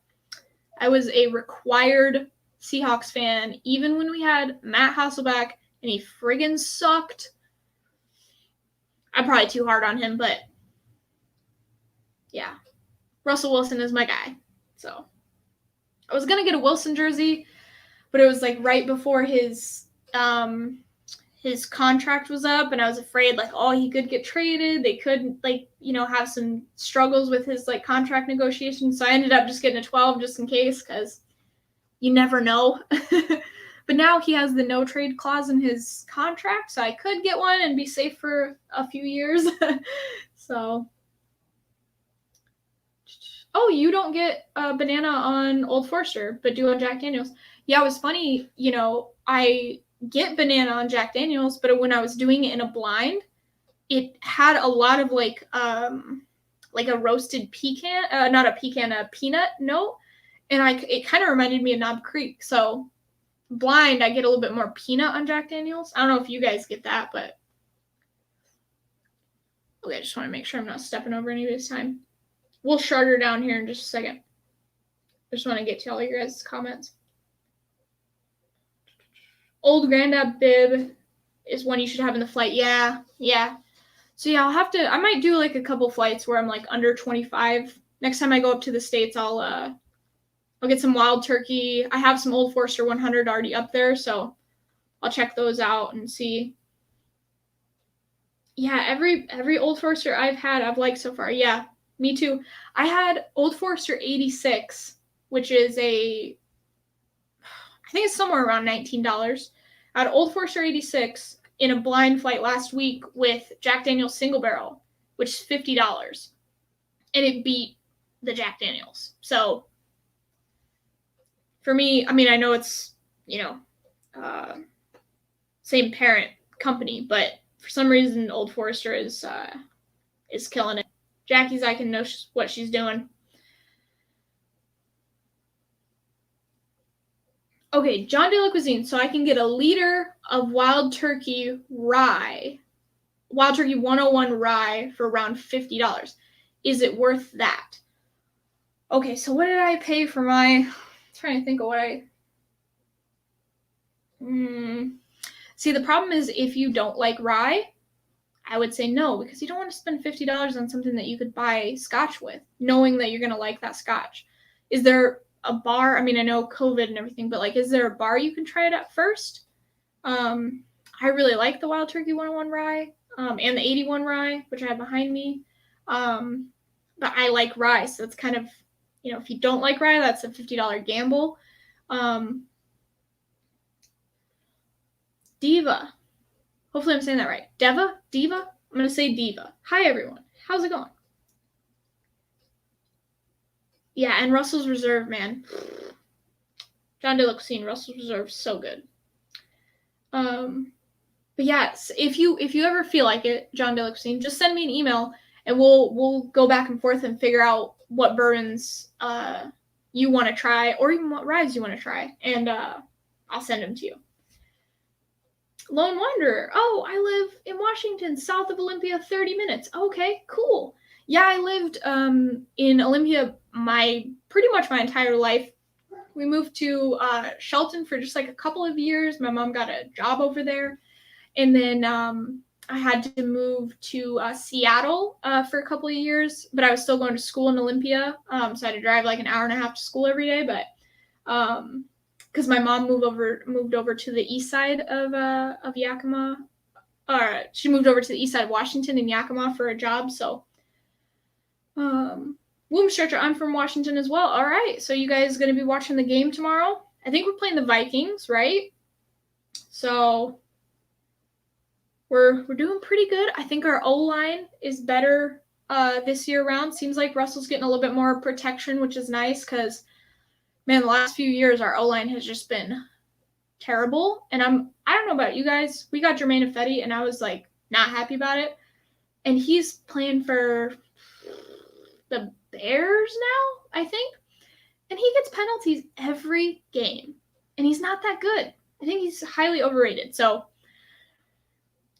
I was a required Seahawks fan, even when we had Matt Hasselbeck and he friggin' sucked. I'm probably too hard on him, but yeah. Russell Wilson is my guy. So I was gonna get a Wilson jersey, but it was like right before his contract was up, and I was afraid like, oh, he could get traded. They could like, have some struggles with his like contract negotiations. So I ended up just getting a 12 just in case, because you never know. But now he has the no trade clause in his contract, so I could get one and be safe for a few years. So, oh, you don't get a banana on Old Forester, but do on Jack Daniels. Yeah, it was funny. I get banana on Jack Daniels, but when I was doing it in a blind, it had a lot of like a roasted pecan, not a pecan, a peanut note, and it kind of reminded me of Knob Creek. So blind, I get a little bit more peanut on Jack Daniels. I don't know if you guys get that, but okay, I just want to make sure I'm not stepping over anybody's time. We'll shut her down here in just a second. I just want to get to all your guys' comments. Old Grandad Bib is one you should have in the flight. Yeah. So yeah, I might do like a couple flights where I'm like under 25. Next time I go up to the States, I'll get some wild turkey. I have some Old Forester 100 already up there, so I'll check those out and see. Yeah, every Old Forester I've liked so far. Yeah, me too. I had Old Forester 86, which is I think it's somewhere around $19. I had Old Forester 86 in a blind flight last week with Jack Daniel's Single Barrel, which is $50. And it beat the Jack Daniels. So for me, I mean, I know it's, same parent company, but for some reason, Old Forester is killing it. Jackie's, I can know what she's doing. Okay, John de la Cuisine. So I can get a liter of Wild Turkey rye, Wild Turkey 101 rye for around $50. Is it worth that? Okay, so what did I pay for I'm trying to think of what I... See, the problem is if you don't like rye, I would say no, because you don't want to spend $50 on something that you could buy scotch with, knowing that you're going to like that scotch. Is there a bar? I mean, I know COVID and everything, but like, is there a bar you can try it at first? I really like the Wild Turkey 101 rye and the 81 rye, which I have behind me. But I like rye, so it's kind of, if you don't like rye, that's a $50 gamble. Diva. Hopefully I'm saying that right. Diva? I'm going to say Diva. Hi, everyone. How's it going? Yeah, and Russell's Reserve, man. John de la Cuisine, Russell's Reserve, so good. But yeah, if you ever feel like it, John de la Cuisine, just send me an email and we'll go back and forth and figure out what bourbons you want to try, or even what ryes you want to try, and I'll send them to you. Lone Wanderer. Oh, I live in Washington, south of Olympia, 30 minutes. Okay, cool. Yeah, I lived in Olympia pretty much my entire life. We moved to Shelton for just like a couple of years. My mom got a job over there. And then I had to move to Seattle for a couple of years, but I was still going to school in Olympia. So I had to drive like an hour and a half to school every day. But because my mom moved over to the east side of Yakima, she moved over to the east side of Washington in Yakima for a job. So, Womb Stretcher, I'm from Washington as well. All right, so you guys going to be watching the game tomorrow? I think we're playing the Vikings, right? So we're doing pretty good. I think our O-line is better this year around. Seems like Russell's getting a little bit more protection, which is nice because, man, the last few years our O-line has just been terrible. And I don't know about you guys. We got Jermaine Ifedi, and I was like not happy about it. And he's playing for the Bears now, I think. And he gets penalties every game. And he's not that good. I think he's highly overrated. So,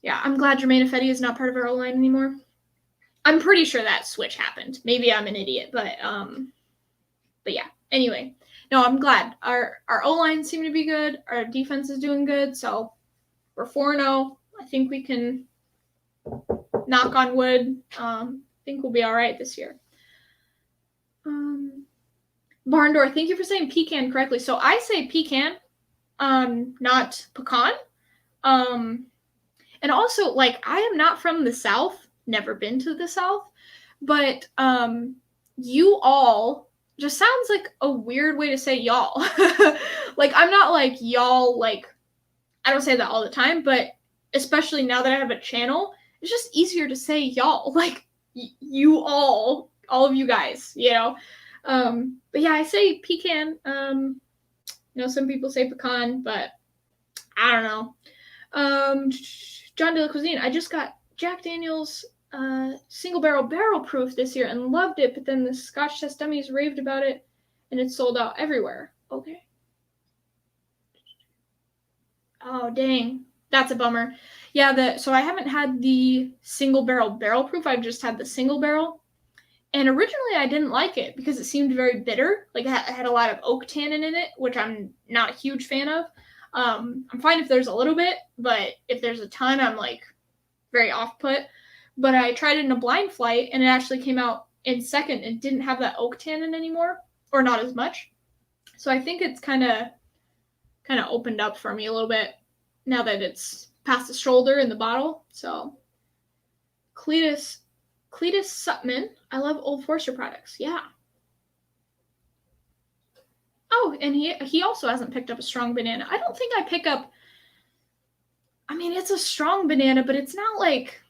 yeah, I'm glad Jermaine Ifedi is not part of our O-line anymore. I'm pretty sure that switch happened. Maybe I'm an idiot, but yeah. Anyway, no, I'm glad. Our O-line seemed to be good. Our defense is doing good. So we're 4-0. I think we can, knock on wood, I think we'll be all right this year. Barndor, thank you for saying pecan correctly. So I say pecan, not pecan. And also, like, I am not from the South, never been to the South, but you all just sounds like a weird way to say y'all. Like, I'm not like y'all, like, I don't say that all the time, but especially now that I have a channel, it's just easier to say y'all, like, you all of you guys, you know? But yeah, I say pecan. You know, some people say pecan, but I don't know. John de la Cuisine, I just got Jack Daniel's single barrel proof this year and loved it, but then the Scotch Test Dummies raved about it and it's sold out everywhere. Okay. Oh, dang. That's a bummer. Yeah, so I haven't had the single barrel proof. I've just had the single barrel. And originally I didn't like it because it seemed very bitter. Like, it had a lot of oak tannin in it, which I'm not a huge fan of. I'm fine if there's a little bit, but if there's a ton, I'm like very off-put. But I tried it in a blind flight, and it actually came out in second and didn't have that oak tannin anymore, or not as much. So I think it's kind of opened up for me a little bit now that it's past the shoulder in the bottle. So Cletus Sutman, I love Old Forester products. Yeah. Oh, and he also hasn't picked up a strong banana. I don't think I pick up, I mean, it's a strong banana, but it's not like,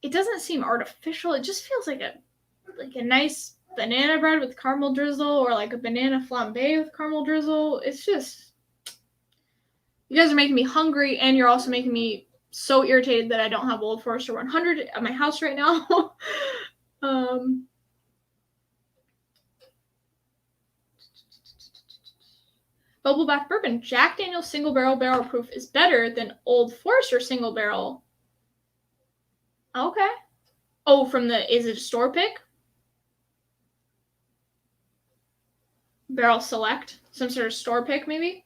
it doesn't seem artificial. It just feels like a nice banana bread with caramel drizzle, or like a banana flambe with caramel drizzle. It's just, you guys are making me hungry, and you're also making me so irritated that I don't have Old Forester 100 at my house right now. Bubble Bath Bourbon, Jack Daniel's single barrel proof is better than Old Forester single barrel. Okay. Oh, is it a store pick? Barrel Select, some sort of store pick maybe?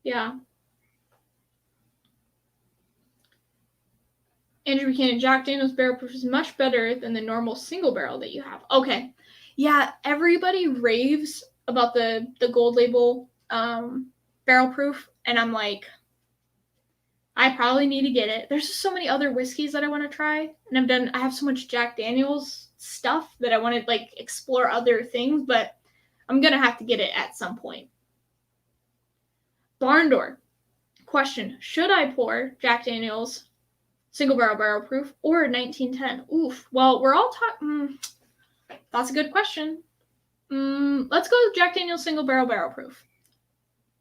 Yeah. Andrew Buchanan, Jack Daniel's barrel proof is much better than the normal single barrel that you have. Okay. Yeah, everybody raves about the gold label barrel proof, and I'm like, I probably need to get it. There's just so many other whiskeys that I want to try, and I have so much Jack Daniel's stuff that I want to like explore other things, but I'm gonna have to get it at some point. Barndor, question: should I pour Jack Daniel's single barrel proof or 1910? Oof. Well, we're all talking. That's a good question. Let's go with Jack Daniel's single barrel proof.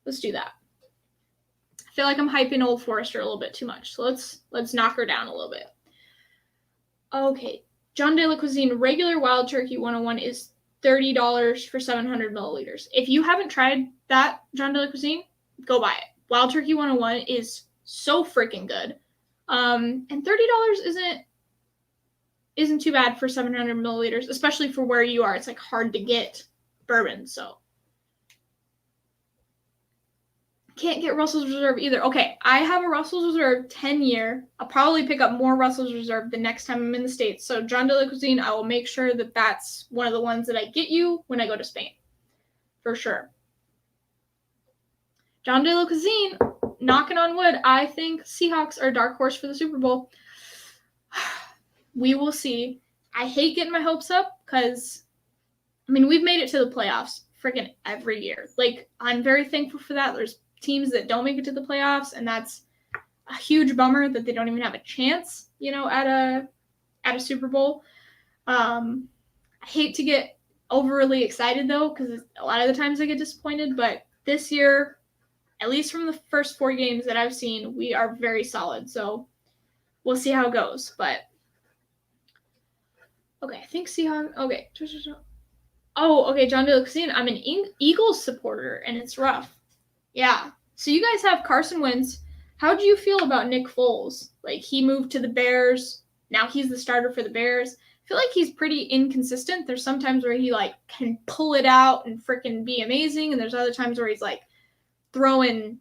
Let's do that. I feel like I'm hyping Old Forester a little bit too much, so let's knock her down a little bit. Okay, John de la Cuisine regular Wild Turkey 101 is $30 for 700 milliliters. If you haven't tried that, John de la Cuisine, go buy it. Wild Turkey 101 is so freaking good. And $30 isn't too bad for 700 milliliters, especially for where you are. It's like hard to get bourbon, so. Can't get Russell's Reserve either. Okay, I have a Russell's Reserve 10-year. I'll probably pick up more Russell's Reserve the next time I'm in the States. So John de la Cuisine, I will make sure that that's one of the ones that I get you when I go to Spain. For sure. John de la Cuisine, knocking on wood, I think Seahawks are a dark horse for the Super Bowl. We will see. I hate getting my hopes up because, I mean, we've made it to the playoffs freaking every year. Like, I'm very thankful for that. There's teams that don't make it to the playoffs, and that's a huge bummer that they don't even have a chance, you know, at a Super Bowl. I hate to get overly excited, though, because a lot of the times I get disappointed, but this year, at least from the first 4 games that I've seen, we are very solid. So we'll see how it goes. But okay, I think Seahawks. Okay. Oh, okay, John DeLuxine. I'm an Eagles supporter, and it's rough. Yeah. So you guys have Carson Wentz. How do you feel about Nick Foles? Like, he moved to the Bears. Now he's the starter for the Bears. I feel like he's pretty inconsistent. There's some times where he, like, can pull it out and freaking be amazing, and there's other times where he's, like, throwing,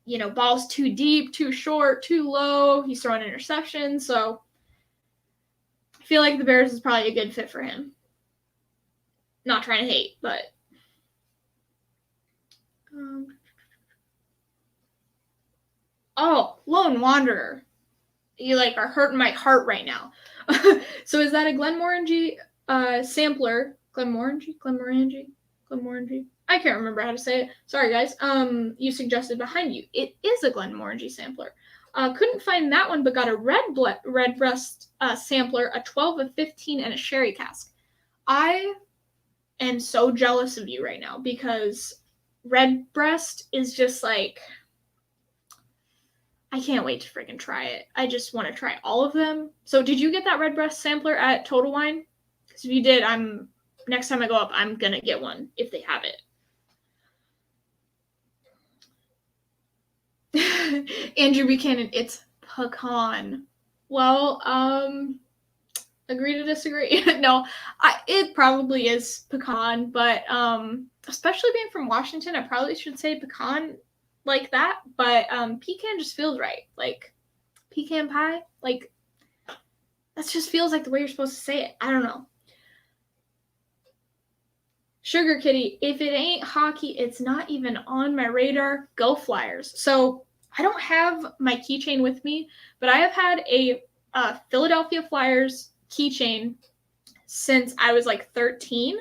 you know, balls too deep, too short, too low. He's throwing interceptions, so I feel like the Bears is probably a good fit for him. Not trying to hate, but oh, Lone Wanderer. You like are hurting my heart right now. So is that a Glenmorangie sampler? Glenmorangie? I can't remember how to say it. Sorry, guys. You suggested behind you. It is a Glenmorangie sampler. Couldn't find that one, but got a Redbreast sampler, a 12 of 15, and a sherry cask. I am so jealous of you right now because Redbreast is just like, I can't wait to freaking try it. I just want to try all of them. So did you get that Redbreast sampler at Total Wine? Because if you did, next time I go up, I'm going to get one if they have it. Andrew Buchanan, it's pecan. Well, agree to disagree. No, it probably is pecan, but especially being from Washington, I probably should say pecan like that, but pecan just feels right. Like pecan pie, like that just feels like the way you're supposed to say it. I don't know. Sugar Kitty, if it ain't hockey, it's not even on my radar. Go Flyers. So I don't have my keychain with me, but I have had a Philadelphia Flyers keychain since I was like 13.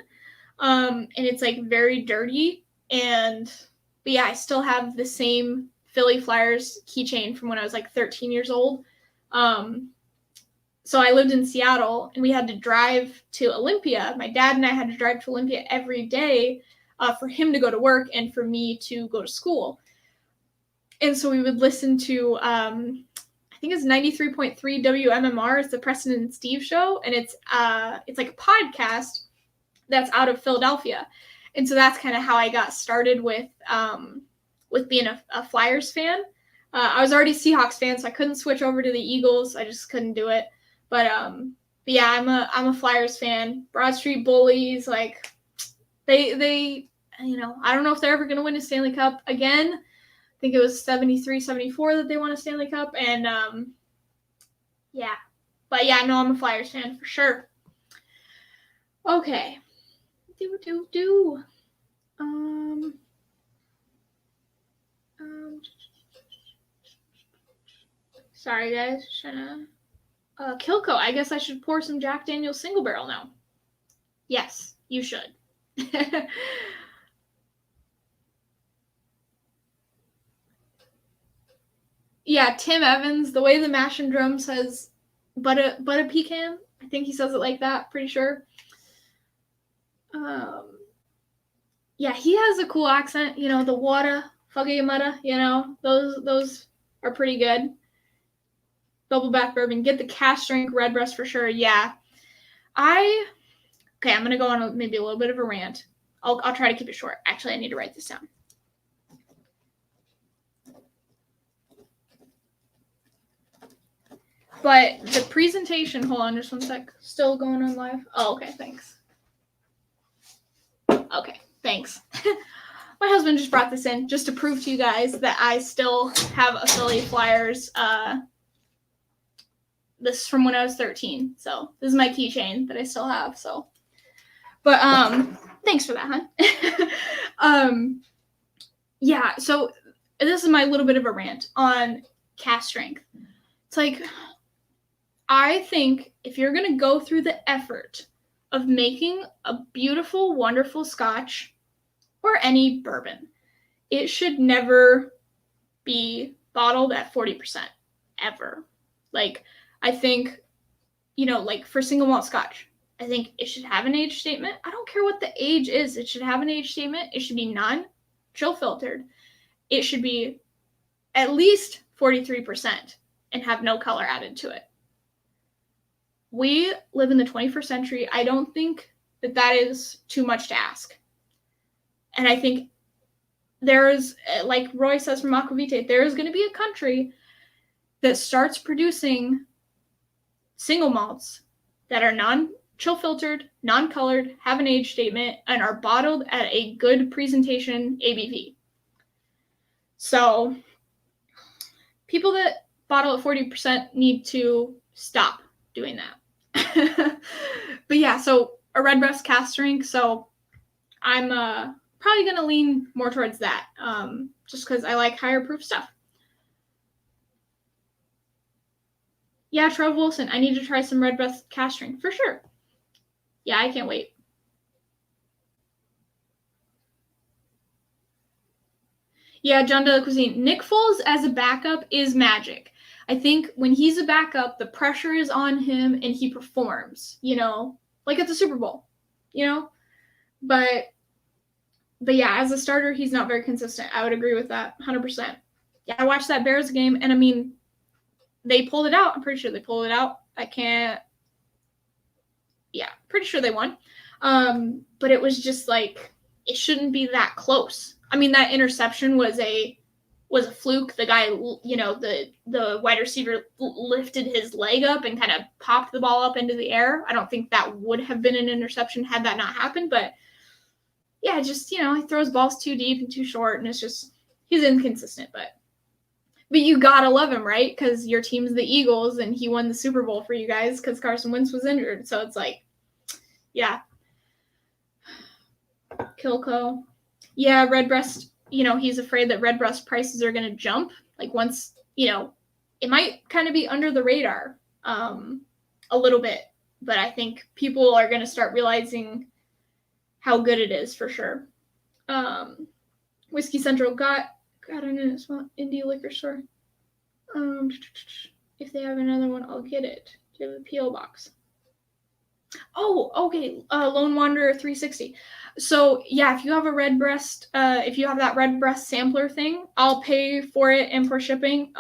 And it's like very dirty. But yeah, I still have the same Philly Flyers keychain from when I was like 13 years old. So I lived in Seattle, and we had to drive to Olympia. My dad and I had to drive to Olympia every day for him to go to work and for me to go to school. And so we would listen to, I think it's 93.3 WMMR. It's the Preston and Steve show, and it's like a podcast that's out of Philadelphia. And so that's kind of how I got started with being a Flyers fan. I was already a Seahawks fan, so I couldn't switch over to the Eagles. I just couldn't do it. But yeah, I'm a Flyers fan. Broad Street Bullies, like they you know, I don't know if they're ever going to win a Stanley Cup again. I think it was 73, 74 that they won a Stanley Cup, and yeah. But yeah, no, I'm a Flyers fan for sure. Okay. Sorry guys, Kilco, I guess I should pour some Jack Daniel's single barrel now. Yes, you should. Yeah, Tim Evans, the way the Mash and Drum says, but a pecan. I think he says it like that, pretty sure. Yeah, he has a cool accent, you know, the water, Fugayamutta, you know, those are pretty good. Doubleback bourbon, get the cash strength Redbreast for sure. Yeah. I'm going to go on maybe a little bit of a rant. I'll try to keep it short. Actually, I need to write this down. But the presentation, hold on just one sec. Still going on live? Oh, okay, thanks. Okay, thanks. My husband just brought this in just to prove to you guys that I still have a Philly Flyers. This is from when I was 13. So this is my keychain that I still have. So, but thanks for that, hon. Yeah. So this is my little bit of a rant on cask strength. It's like, I think if you're going to go through the effort of making a beautiful, wonderful scotch or any bourbon, it should never be bottled at 40% ever. Like, I think, like for single malt scotch, I think it should have an age statement. I don't care what the age is. It should have an age statement. It should be non-chill filtered. It should be at least 43% and have no color added to it. We live in the 21st century. I don't think that is too much to ask. And I think there is, like Roy says from Aquavite, there is going to be a country that starts producing single malts that are non-chill filtered, non-colored, have an age statement, and are bottled at a good presentation ABV. So people that bottle at 40% need to stop doing that. But yeah, so a redbreast cask strength. So I'm probably going to lean more towards that, just because I like higher proof stuff. Yeah, Trev Wilson, I need to try some redbreast cask strength for sure. Yeah, I can't wait. Yeah, John de la Cuisine. Nick Foles as a backup is magic. I think when he's a backup, the pressure is on him and he performs, like at the Super Bowl, But yeah, as a starter, he's not very consistent. I would agree with that 100%. Yeah, I watched that Bears game, and I mean, they pulled it out. I'm pretty sure they pulled it out. Pretty sure they won. But it was just like, it shouldn't be that close. I mean, that interception was a fluke. The guy, the wide receiver lifted his leg up and kind of popped the ball up into the air. I don't think that would have been an interception had that not happened. But yeah, just, he throws balls too deep and too short, and it's just, he's inconsistent. But you gotta love him, right? Because your team's the Eagles, and he won the Super Bowl for you guys because Carson Wentz was injured. So it's like, yeah. Kilco. Yeah, redbreast, he's afraid that redbreast prices are going to jump. Like once, it might kind of be under the radar a little bit. But I think people are going to start realizing how good it is for sure. Whiskey Central got an indie liquor store. If they have another one, I'll get it. Do you have a P.O. box? Oh, okay. Lone Wanderer 360. So yeah, if you have a redbreast, if you have that redbreast sampler thing, I'll pay for it and for shipping.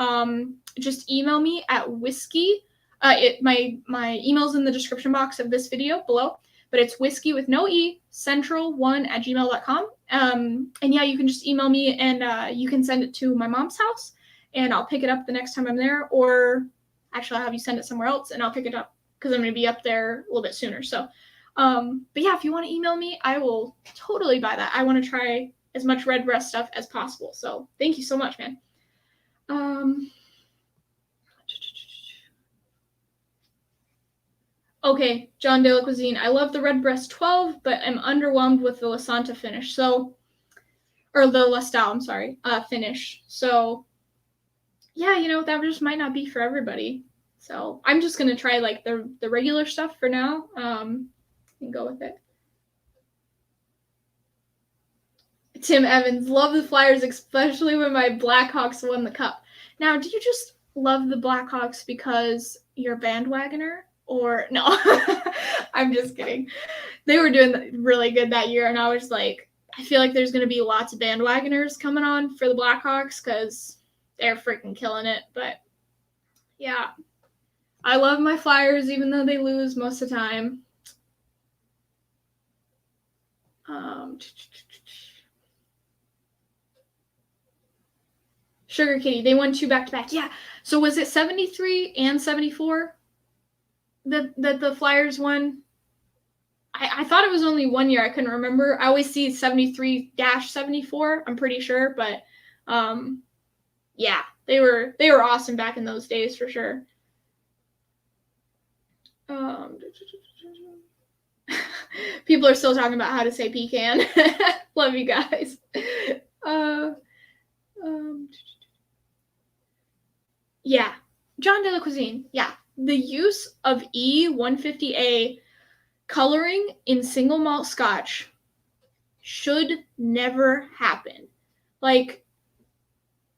Just email me at whiskey. My email's in the description box of this video below, but it's whiskey with no E, central1@gmail.com. And yeah, you can just email me, and you can send it to my mom's house, and I'll pick it up the next time I'm there, or actually I'll have you send it somewhere else, and I'll pick it up because I'm going to be up there a little bit sooner. So, but yeah, if you want to email me, I will totally buy that. I want to try as much redbreast stuff as possible. So thank you so much, man. Okay, John de la Cuisine. I love the redbreast 12, but I'm underwhelmed with the La Santa finish. So, or the La Stau, I'm sorry, finish. So, yeah, that just might not be for everybody. So I'm just going to try like the regular stuff for now, and go with it. Tim Evans, love the Flyers, especially when my Blackhawks won the cup. Now, do you just love the Blackhawks because you're a bandwagoner? Or no, I'm just kidding. They were doing really good that year, and I was like, I feel like there's going to be lots of bandwagoners coming on for the Blackhawks because they're freaking killing it. But yeah, I love my Flyers even though they lose most of the time. Sugar Kitty, they won 2 back-to-back. Yeah, so was it 73 and 74 that the Flyers won? I thought it was only 1 year. I couldn't remember. I always see 73-74, I'm pretty sure. But yeah, they were awesome back in those days for sure. People are still talking about how to say pecan. Love you guys. Yeah, John de la Cuisine. Yeah, the use of E150A coloring in single malt Scotch should never happen. Like,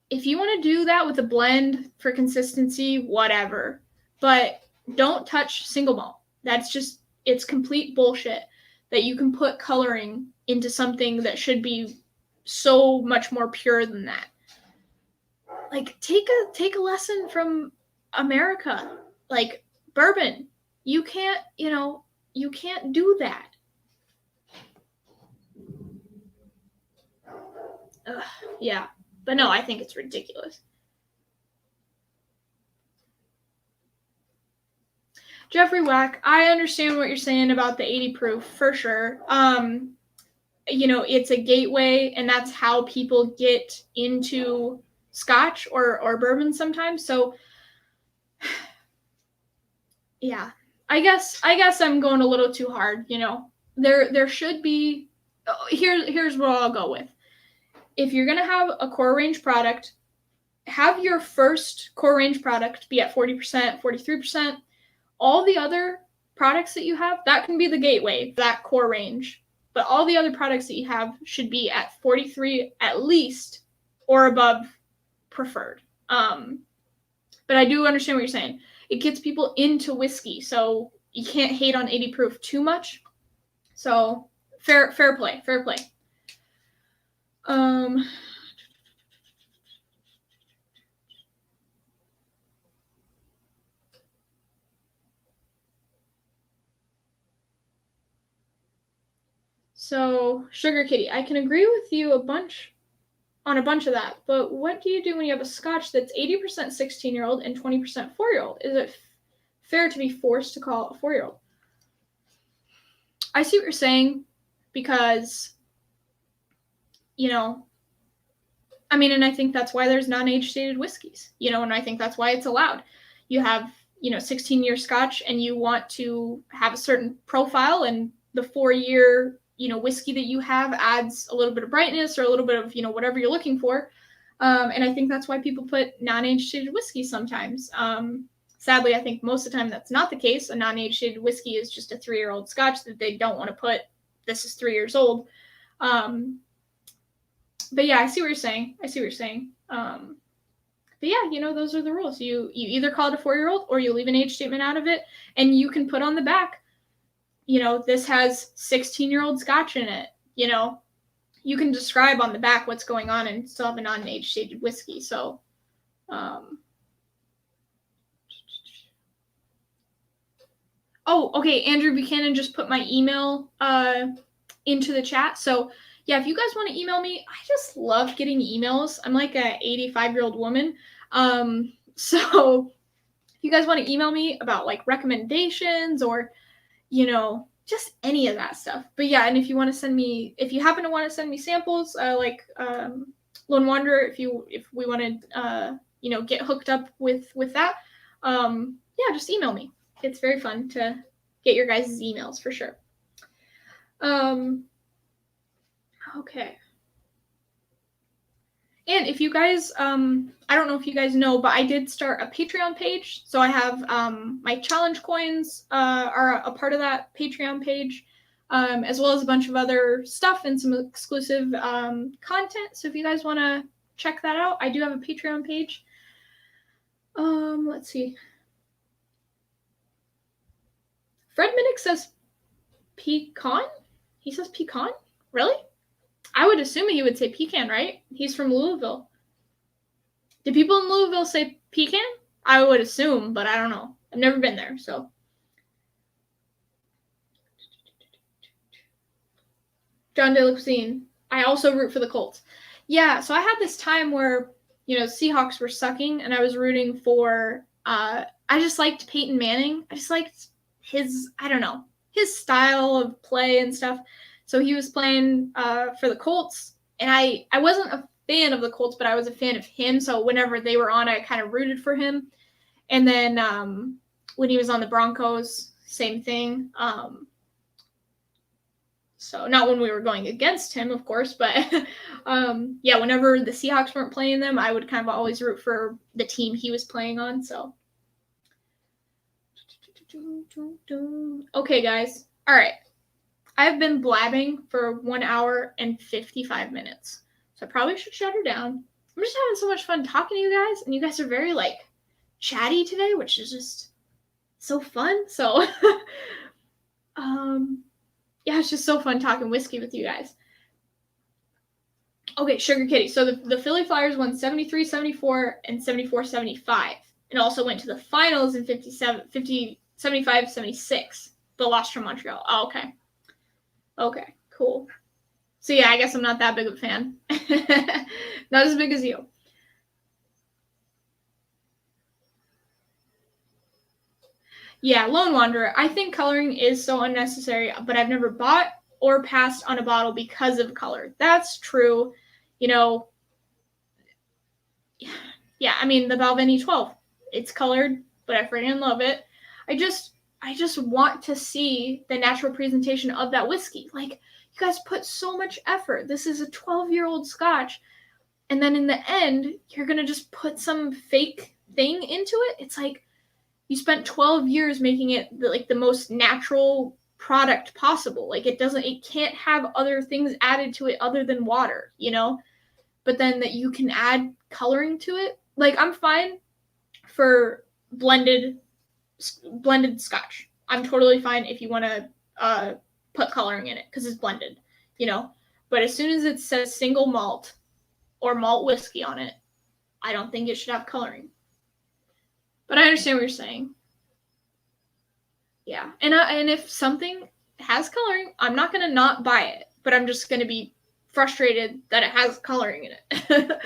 if you want to do that with a blend for consistency, whatever. But don't touch single malt. That's just, it's complete bullshit that you can put coloring into something that should be so much more pure than that. Like, take a lesson from America. Like, bourbon. You can't do that. Ugh, yeah. But no, I think it's ridiculous. Jeffrey Wack, I understand what you're saying about the 80 proof for sure. It's a gateway, and that's how people get into Scotch or bourbon sometimes. So, yeah, I guess I'm going a little too hard. There should be. Here's what I'll go with. If you're gonna have a core range product, have your first core range product be at 40%, 43%. All the other products that you have, that can be the gateway, that core range. But all the other products that you have should be at 43 at least, or above preferred. But I do understand what you're saying. It gets people into whiskey, so you can't hate on 80 proof too much. So fair play. So, Sugar Kitty, I can agree with you on a bunch of that, but what do you do when you have a Scotch that's 80% 16-year-old and 20% 4-year-old? Is it fair to be forced to call a 4-year-old? I see what you're saying, because, and I think that's why there's non-age stated whiskeys, and I think that's why it's allowed. You have, 16-year Scotch, and you want to have a certain profile, and the 4-year, whiskey that you have adds a little bit of brightness or a little bit of, whatever you're looking for. And I think that's why people put non-age stated whiskey sometimes. Sadly, I think most of the time that's not the case. A non-age stated whiskey is just a 3-year-old Scotch that they don't want to put, this is 3 years old. But yeah, I see what you're saying. But yeah, those are the rules. You either call it a 4-year-old or you leave an age statement out of it, and you can put on the back, this has 16-year-old Scotch in it. You can describe on the back what's going on and still have a non-age stated whiskey. So, oh, okay. Andrew Buchanan just put my email into the chat. So, yeah, if you guys want to email me, I just love getting emails. I'm like a 85-year-old woman. So if you guys want to email me about like recommendations or, just any of that stuff. But yeah, and if you happen to want to send me samples, like Lone Wanderer, if we want to, get hooked up with that, yeah, just email me. It's very fun to get your guys' emails for sure. Okay. And if you guys, I don't know if you guys know, but I did start a Patreon page. So I have my challenge coins are a part of that Patreon page, as well as a bunch of other stuff and some exclusive content. So if you guys want to check that out, I do have a Patreon page. Let's see. Fred Minnick says pecan? He says pecan? Really? I would assume he would say pecan, right? He's from Louisville. Do people in Louisville say pecan? I would assume, but I don't know. I've never been there, so. John de la Cuisine. I also root for the Colts. Yeah, so I had this time where, Seahawks were sucking, and I was rooting for, I just liked Peyton Manning. I just liked his style of play and stuff. So he was playing for the Colts, and I wasn't a fan of the Colts, but I was a fan of him. So whenever they were on, I kind of rooted for him. And then when he was on the Broncos, same thing. So not when we were going against him, of course, but yeah, whenever the Seahawks weren't playing them, I would kind of always root for the team he was playing on. So okay, guys. All right. I've been blabbing for 1 hour and 55 minutes. So I probably should shut her down. I'm just having so much fun talking to you guys, and you guys are very, like, chatty today, which is just so fun. So, yeah, it's just so fun talking whiskey with you guys. Okay, Sugar Kitty. So the Philly Flyers won 73-74 and 74-75. And also went to the finals in 75-76, but lost from Montreal. Oh, okay. Okay, cool. So yeah, I guess I'm not that big of a fan. Not as big as you. Yeah, Lone Wanderer. I think coloring is so unnecessary, but I've never bought or passed on a bottle because of color. That's true. You know, yeah, I mean, the Balvenie 12. It's colored, but I freaking love it. I just want to see the natural presentation of that whiskey. Like, you guys put so much effort. This is a 12-year-old Scotch. And then in the end, you're going to just put some fake thing into it. It's like you spent 12 years making it the most natural product possible. Like, it can't have other things added to it other than water, you know? But then that you can add coloring to it. Like, I'm fine for blended Scotch. I'm totally fine if you want to put coloring in it because it's blended, you know? But as soon as it says single malt or malt whiskey on it, I don't think it should have coloring. But I understand what you're saying. Yeah. And if something has coloring, I'm not going to not buy it, but I'm just going to be frustrated that it has coloring in it.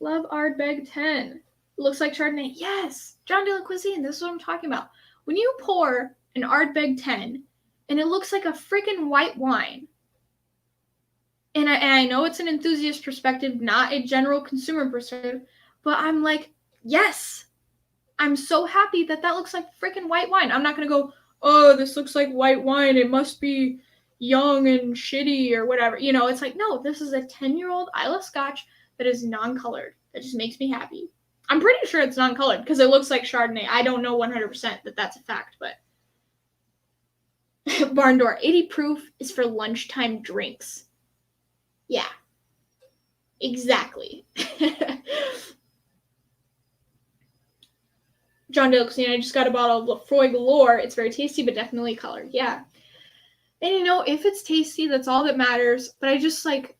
Love Ardbeg 10. Looks like Chardonnay. Yes! John de la Cuisine. This is what I'm talking about. When you pour an Ardbeg 10 and it looks like a freaking white wine, and I know it's an enthusiast perspective, not a general consumer perspective, but I'm like, yes! I'm so happy that looks like freaking white wine. I'm not going to go, oh, this looks like white wine. It must be young and shitty or whatever. You know, it's like, no, this is a 10-year-old Isla Scotch that is non-colored. That just makes me happy. I'm pretty sure it's non-colored because it looks like Chardonnay. I don't know 100% that that's a fact, but Barn Door 80 proof is for lunchtime drinks. Yeah, exactly. John de la Cuisine, I just got a bottle of Lefroy Galore. It's very tasty, but definitely colored. Yeah. And you know, if it's tasty, that's all that matters. But I think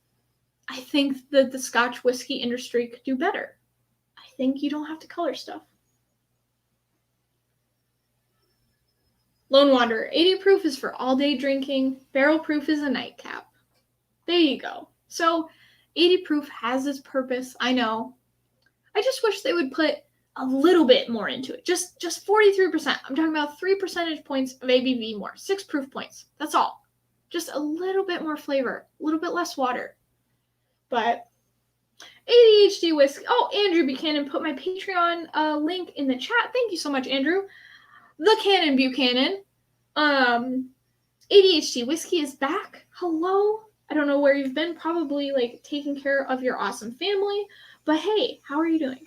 that the Scotch whiskey industry could do better. I think you don't have to color stuff. Lone Wanderer, 80 proof is for all day drinking. Barrel proof is a nightcap. There you go. So 80 proof has its purpose. I know. I just wish they would put a little bit more into it. Just 43%. I'm talking about 3 percentage points of ABV more. 6 proof points. That's all. Just a little bit more flavor. A little bit less water. But ADHD whiskey. Oh, Andrew Buchanan put my Patreon link in the chat. Thank you so much, Andrew. The Cannon Buchanan. ADHD whiskey is back. Hello. I don't know where you've been. Probably like taking care of your awesome family. But hey, how are you doing?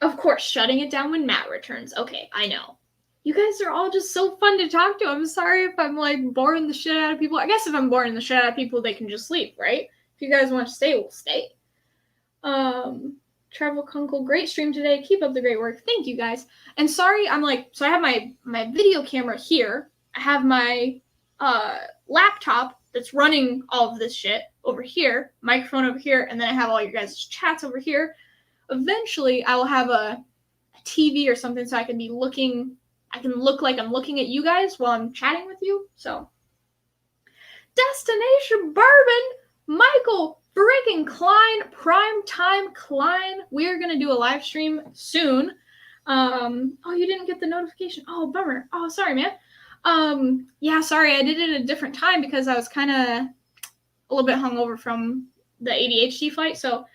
Of course, shutting it down when Matt returns. Okay, I know. You guys are all just so fun to talk to. I'm sorry if I'm like boring the shit out of people. I guess if I'm boring the shit out of people, they can just leave, right? If you guys want to stay, we'll stay. Travel Kunkel, great stream today. Keep up the great work. Thank you guys. And sorry, so I have my video camera here. I have my laptop that's running all of this shit over here, microphone over here, and then I have all your guys' chats over here. Eventually, I will have a TV or something so I can look like I'm looking at you guys while I'm chatting with you. So, Destination Bourbon, Michael freaking Klein, Primetime Klein. We are going to do a live stream soon. Oh, you didn't get the notification. Oh, bummer. Oh, sorry, man. Yeah, sorry, I did it at a different time because I was kind of a little bit hungover from the ADHD fight. So,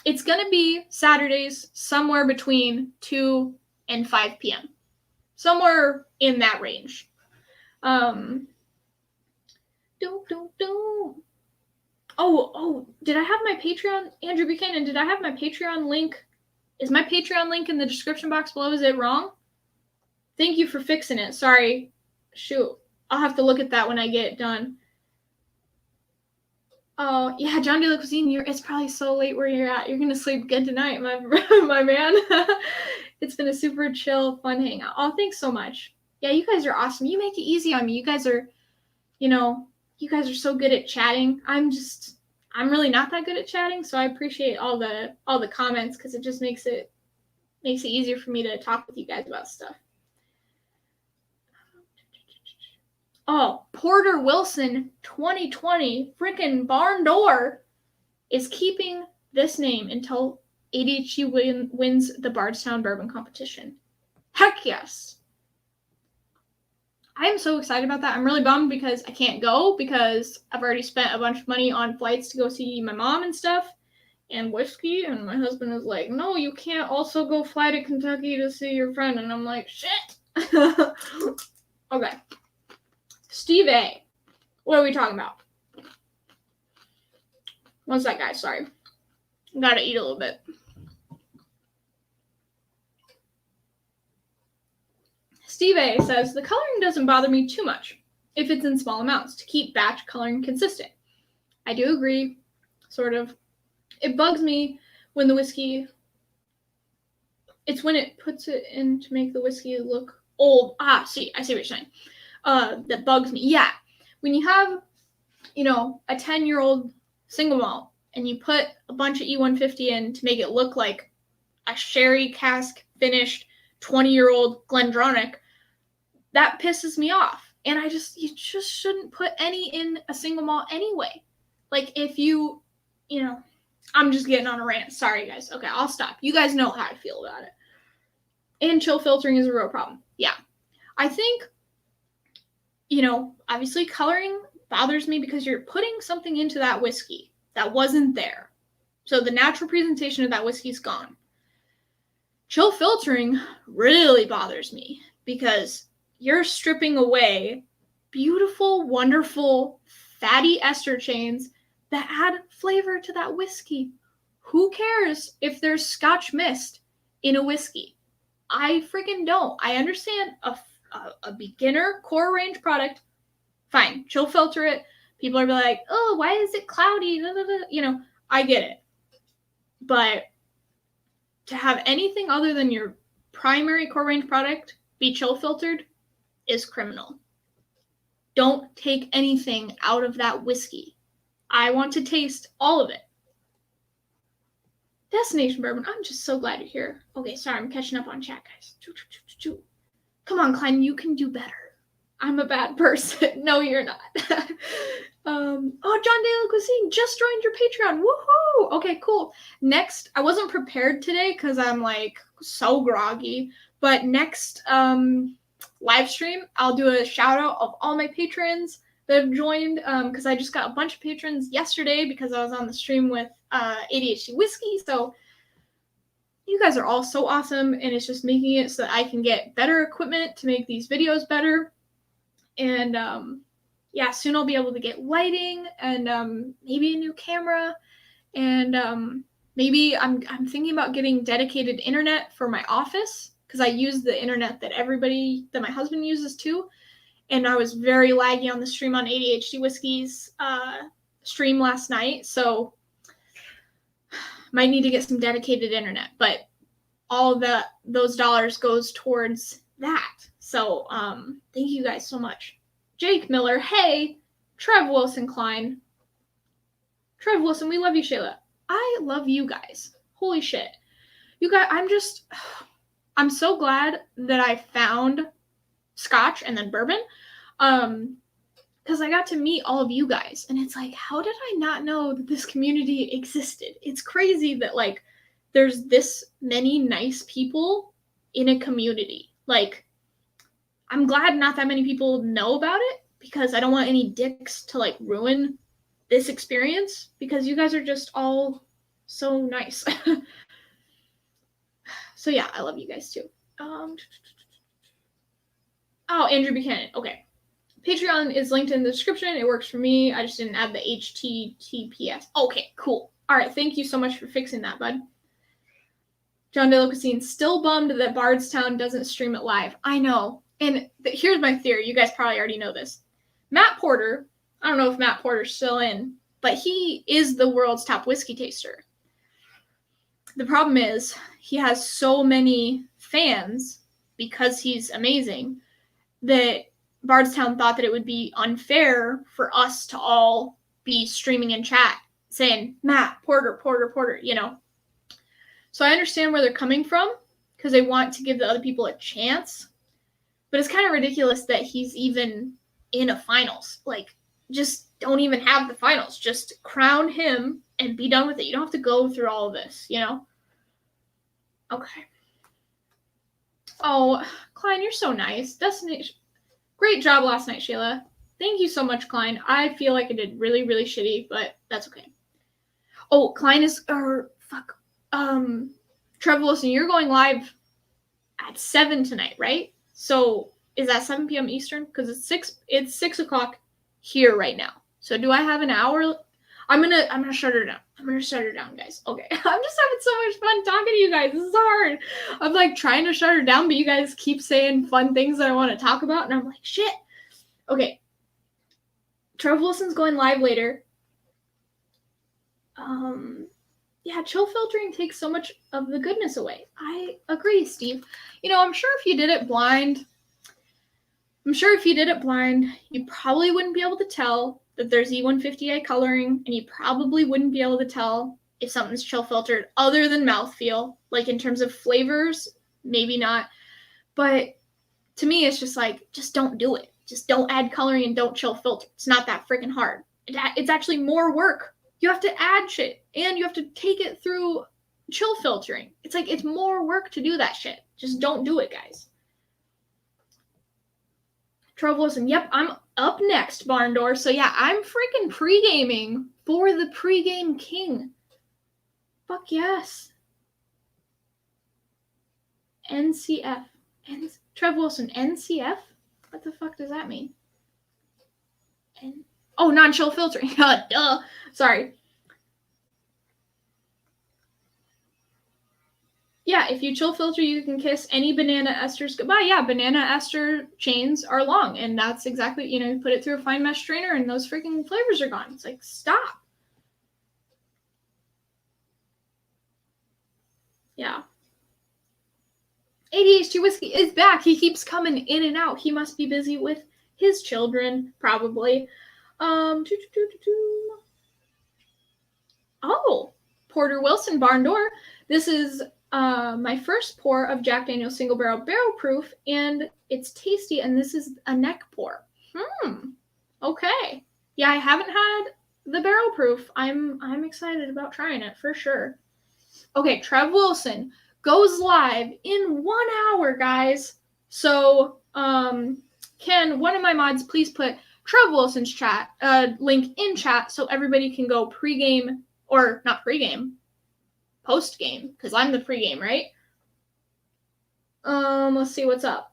It's going to be Saturdays somewhere between 2 and 5 p.m. Somewhere in that range. Did I have my Patreon? Andrew Buchanan, did I have my Patreon link? Is my Patreon link in the description box below? Is it wrong? Thank you for fixing it. Sorry. Shoot. I'll have to look at that when I get it done. Oh, yeah, John De La Cuisine, it's probably so late where you're at. You're going to sleep good tonight, my man. It's been a super chill, fun hangout. Oh, thanks so much. Yeah, you guys are awesome. You make it easy on me. You guys are, you guys are so good at chatting. I'm really not that good at chatting, so I appreciate all the comments because it just makes it easier for me to talk with you guys about stuff. Oh, Porter Wilson 2020 freaking barn door is keeping this name until ADHD wins the Bardstown Bourbon Competition. Heck yes. I am so excited about that. I'm really bummed because I can't go because I've already spent a bunch of money on flights to go see my mom and stuff and whiskey. And my husband is like, no, you can't also go fly to Kentucky to see your friend. And I'm like, shit. Okay. Steve A. What are we talking about? What's that guy? Sorry. Gotta eat a little bit. Steve A says, the coloring doesn't bother me too much if it's in small amounts to keep batch coloring consistent. I do agree, sort of. It bugs me when the whiskey, it's when it puts it in to make the whiskey look old. I see what you're saying. That bugs me. Yeah. When you have, a 10-year-old single malt and you put a bunch of E150 in to make it look like a sherry cask finished 20-year-old Glendronach, that pisses me off. And you just shouldn't put any in a single malt anyway. Like if you, I'm just getting on a rant. Sorry guys. Okay, I'll stop. You guys know how I feel about it. And chill filtering is a real problem. Yeah. I think, obviously coloring bothers me because you're putting something into that whiskey that wasn't there. So the natural presentation of that whiskey is gone. Chill filtering really bothers me because you're stripping away beautiful, wonderful, fatty ester chains that add flavor to that whiskey. Who cares if there's Scotch mist in a whiskey? I freaking don't. I understand a beginner core range product, fine, chill filter it. People are like, oh, why is it cloudy? I get it. But to have anything other than your primary core range product be chill filtered is criminal. Don't take anything out of that whiskey. I want to taste all of it. Destination Bourbon, I'm just so glad you're here. Okay, sorry, I'm catching up on chat, guys. Come on, Klein, you can do better. I'm a bad person. No, you're not. John De La Cuisine just joined your Patreon. Woohoo! Okay, cool. Next, I wasn't prepared today because I'm so groggy. But next live stream, I'll do a shout out of all my patrons that have joined because I just got a bunch of patrons yesterday because I was on the stream with ADHD Whiskey. So you guys are all so awesome, and it's just making it so that I can get better equipment to make these videos better. And soon I'll be able to get lighting and maybe a new camera. And maybe I'm thinking about getting dedicated internet for my office because I use the internet that my husband uses too. And I was very laggy on the stream on ADHD Whiskey's stream last night. So might need to get some dedicated internet, but all of those dollars goes towards that. So thank you guys so much. Jake Miller, hey, Trev Wilson Klein. Trev Wilson, we love you, Shayla. I love you guys. Holy shit. You guys, I'm so glad that I found Scotch and then bourbon. Because I got to meet all of you guys. And it's like, how did I not know that this community existed? It's crazy that there's this many nice people in a community. I'm glad not that many people know about it because I don't want any dicks to ruin this experience because you guys are just all So nice. So yeah, I love you guys too. Oh, Andrew Buchanan. Okay. Patreon is linked in the description. It works for me. I just didn't add the HTTPS. Okay, cool. All right, thank you so much for fixing that, bud. John DeLucasine, still bummed that Bardstown doesn't stream it live. I know. And here's my theory. You guys probably already know this. Matt Porter, I don't know if Matt Porter's still in, but he is the world's top whiskey taster. The problem is he has so many fans because he's amazing that Bardstown thought that it would be unfair for us to all be streaming in chat saying, Matt, Porter, Porter, Porter, you know. So I understand where they're coming from because they want to give the other people a chance. But it's kind of ridiculous that he's even in a finals. Like, just don't even have the finals. Just crown him and be done with it. You don't have to go through all of this, you know? Okay. Oh, Klein, you're so nice. Destination. Great job last night, Sheila. Thank you so much, Klein. I feel like I did really, really shitty, but that's okay. Oh, Klein is, Trevor Wilson, you're going live at 7 tonight, right? So is that 7 p.m. Eastern? Because it's 6 o'clock here right now. So do I have an hour? I'm gonna shut her down. I'm gonna shut her down, guys. Okay. I'm just having so much fun talking to you guys. This is hard. I'm like trying to shut her down, but you guys keep saying fun things that I want to talk about, and I'm like, shit. Okay. Trevor Wilson's going live later. Yeah, chill filtering takes so much of the goodness away. I agree, Steve. You know, I'm sure if you did it blind, you probably wouldn't be able to tell that there's E150A coloring, and you probably wouldn't be able to tell if something's chill filtered other than mouthfeel. Like in terms of flavors, maybe not. But to me, it's just like, just don't do it. Just don't add coloring and don't chill filter. It's not that freaking hard. It's actually more work. You have to add shit, and you have to take it through chill filtering. It's like, it's more work to do that shit. Just don't do it, guys. Trevor Wilson, yep, I'm up next, Barn Door. So yeah, I'm freaking pre-gaming for the pre-game king. Fuck yes. NCF. Trevor Wilson, NCF? What the fuck does that mean? Oh, non-chill filtering. Duh. Sorry. Yeah, if you chill filter, you can kiss any banana esters goodbye. Yeah, banana ester chains are long, and that's exactly, you put it through a fine mesh strainer, and those freaking flavors are gone. It's like, stop. Yeah. ADHD Whiskey is back. He keeps coming in and out. He must be busy with his children, probably. Oh, Porter Wilson Barn Door. This is my first pour of Jack Daniel's Single Barrel Proof, and it's tasty, and this is a neck pour. Okay. Yeah, I haven't had the barrel proof. I'm excited about trying it for sure. Okay, Trev Wilson goes live in 1 hour, guys. So, can one of my mods please put Trev Wilson's chat link in chat so everybody can go pregame, or not pregame, post-game, because I'm the pregame, right? Let's see what's up.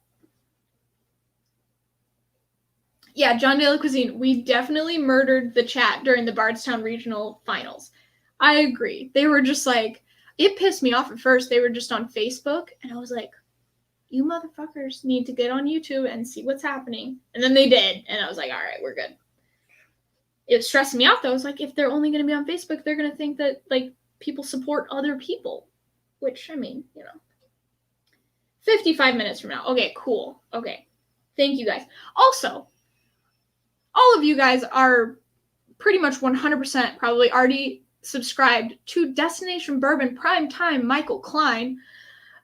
Yeah, John De La Cuisine, we definitely murdered the chat during the Bardstown Regional Finals. I agree. They were just like, it pissed me off at first. They were just on Facebook, and I was like, you motherfuckers need to get on YouTube and see what's happening. And then they did, and I was like, all right, we're good. It was stressing me out, though. I was like, if they're only going to be on Facebook, they're going to think that, like, people support other people. Which, I mean, 55 minutes from now. Okay, cool. Okay. Thank you, guys. Also, all of you guys are pretty much 100% probably already subscribed to Destination Bourbon Primetime Michael Klein.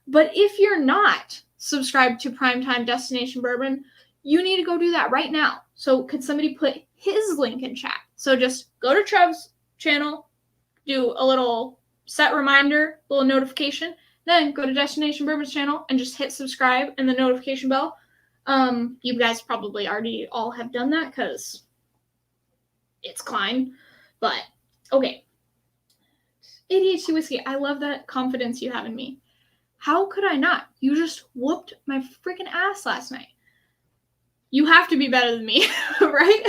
But if you're not subscribed to Primetime Destination Bourbon, you need to go do that right now. So could somebody put his link in chat? So just go to Trev's channel, do a little set reminder, little notification, then go to Destination Bourbon's channel and just hit subscribe and the notification bell. You guys probably already all have done that because it's Klein. But, okay. ADHD whiskey, I love that confidence you have in me. How could I not? You just whooped my freaking ass last night. You have to be better than me, right?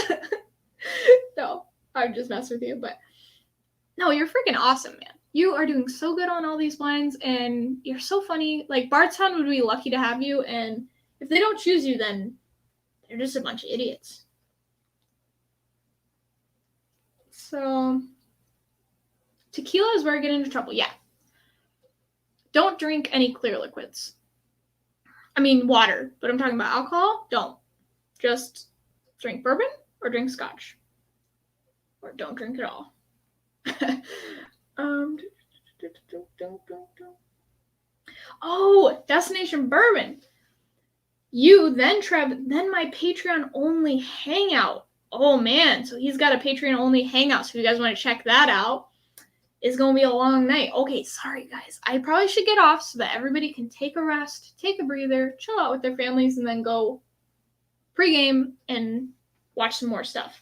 No, I'm just messing with you, but no, you're freaking awesome, man. You are doing so good on all these wines, and you're so funny. Like, Bardstown would be lucky to have you, and if they don't choose you, then they're just a bunch of idiots. So, tequila is where I get into trouble. Yeah. Don't drink any clear liquids. I mean, water, but I'm talking about alcohol. Don't. Just drink bourbon or drink scotch. Or don't drink at all. Oh, Destination Bourbon. You, then Trev, then my Patreon only hangout. Oh man, so he's got a Patreon only hangout. So if you guys want to check that out, it's going to be a long night. Okay, sorry guys. I probably should get off so that everybody can take a rest, take a breather, chill out with their families, and then go pregame and watch some more stuff.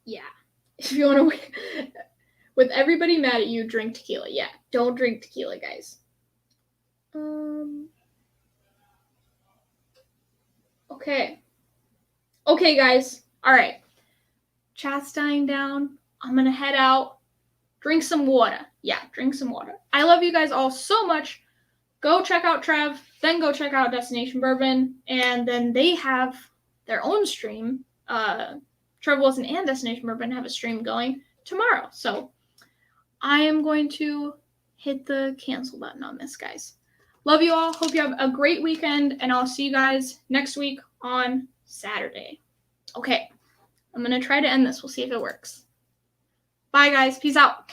Yeah. If you want to, with everybody mad at you, drink tequila. Yeah, don't drink tequila, guys. Okay. Okay, guys. All right. Chat's dying down. I'm going to head out. Drink some water. Yeah, drink some water. I love you guys all so much. Go check out Trev. Then go check out Destination Bourbon. And then they have their own stream. Trev Wilson and Destination Bourbon have a stream going tomorrow. So I am going to hit the cancel button on this, guys. Love you all. Hope you have a great weekend. And I'll see you guys next week on Saturday. Okay. I'm going to try to end this. We'll see if it works. Bye, guys. Peace out.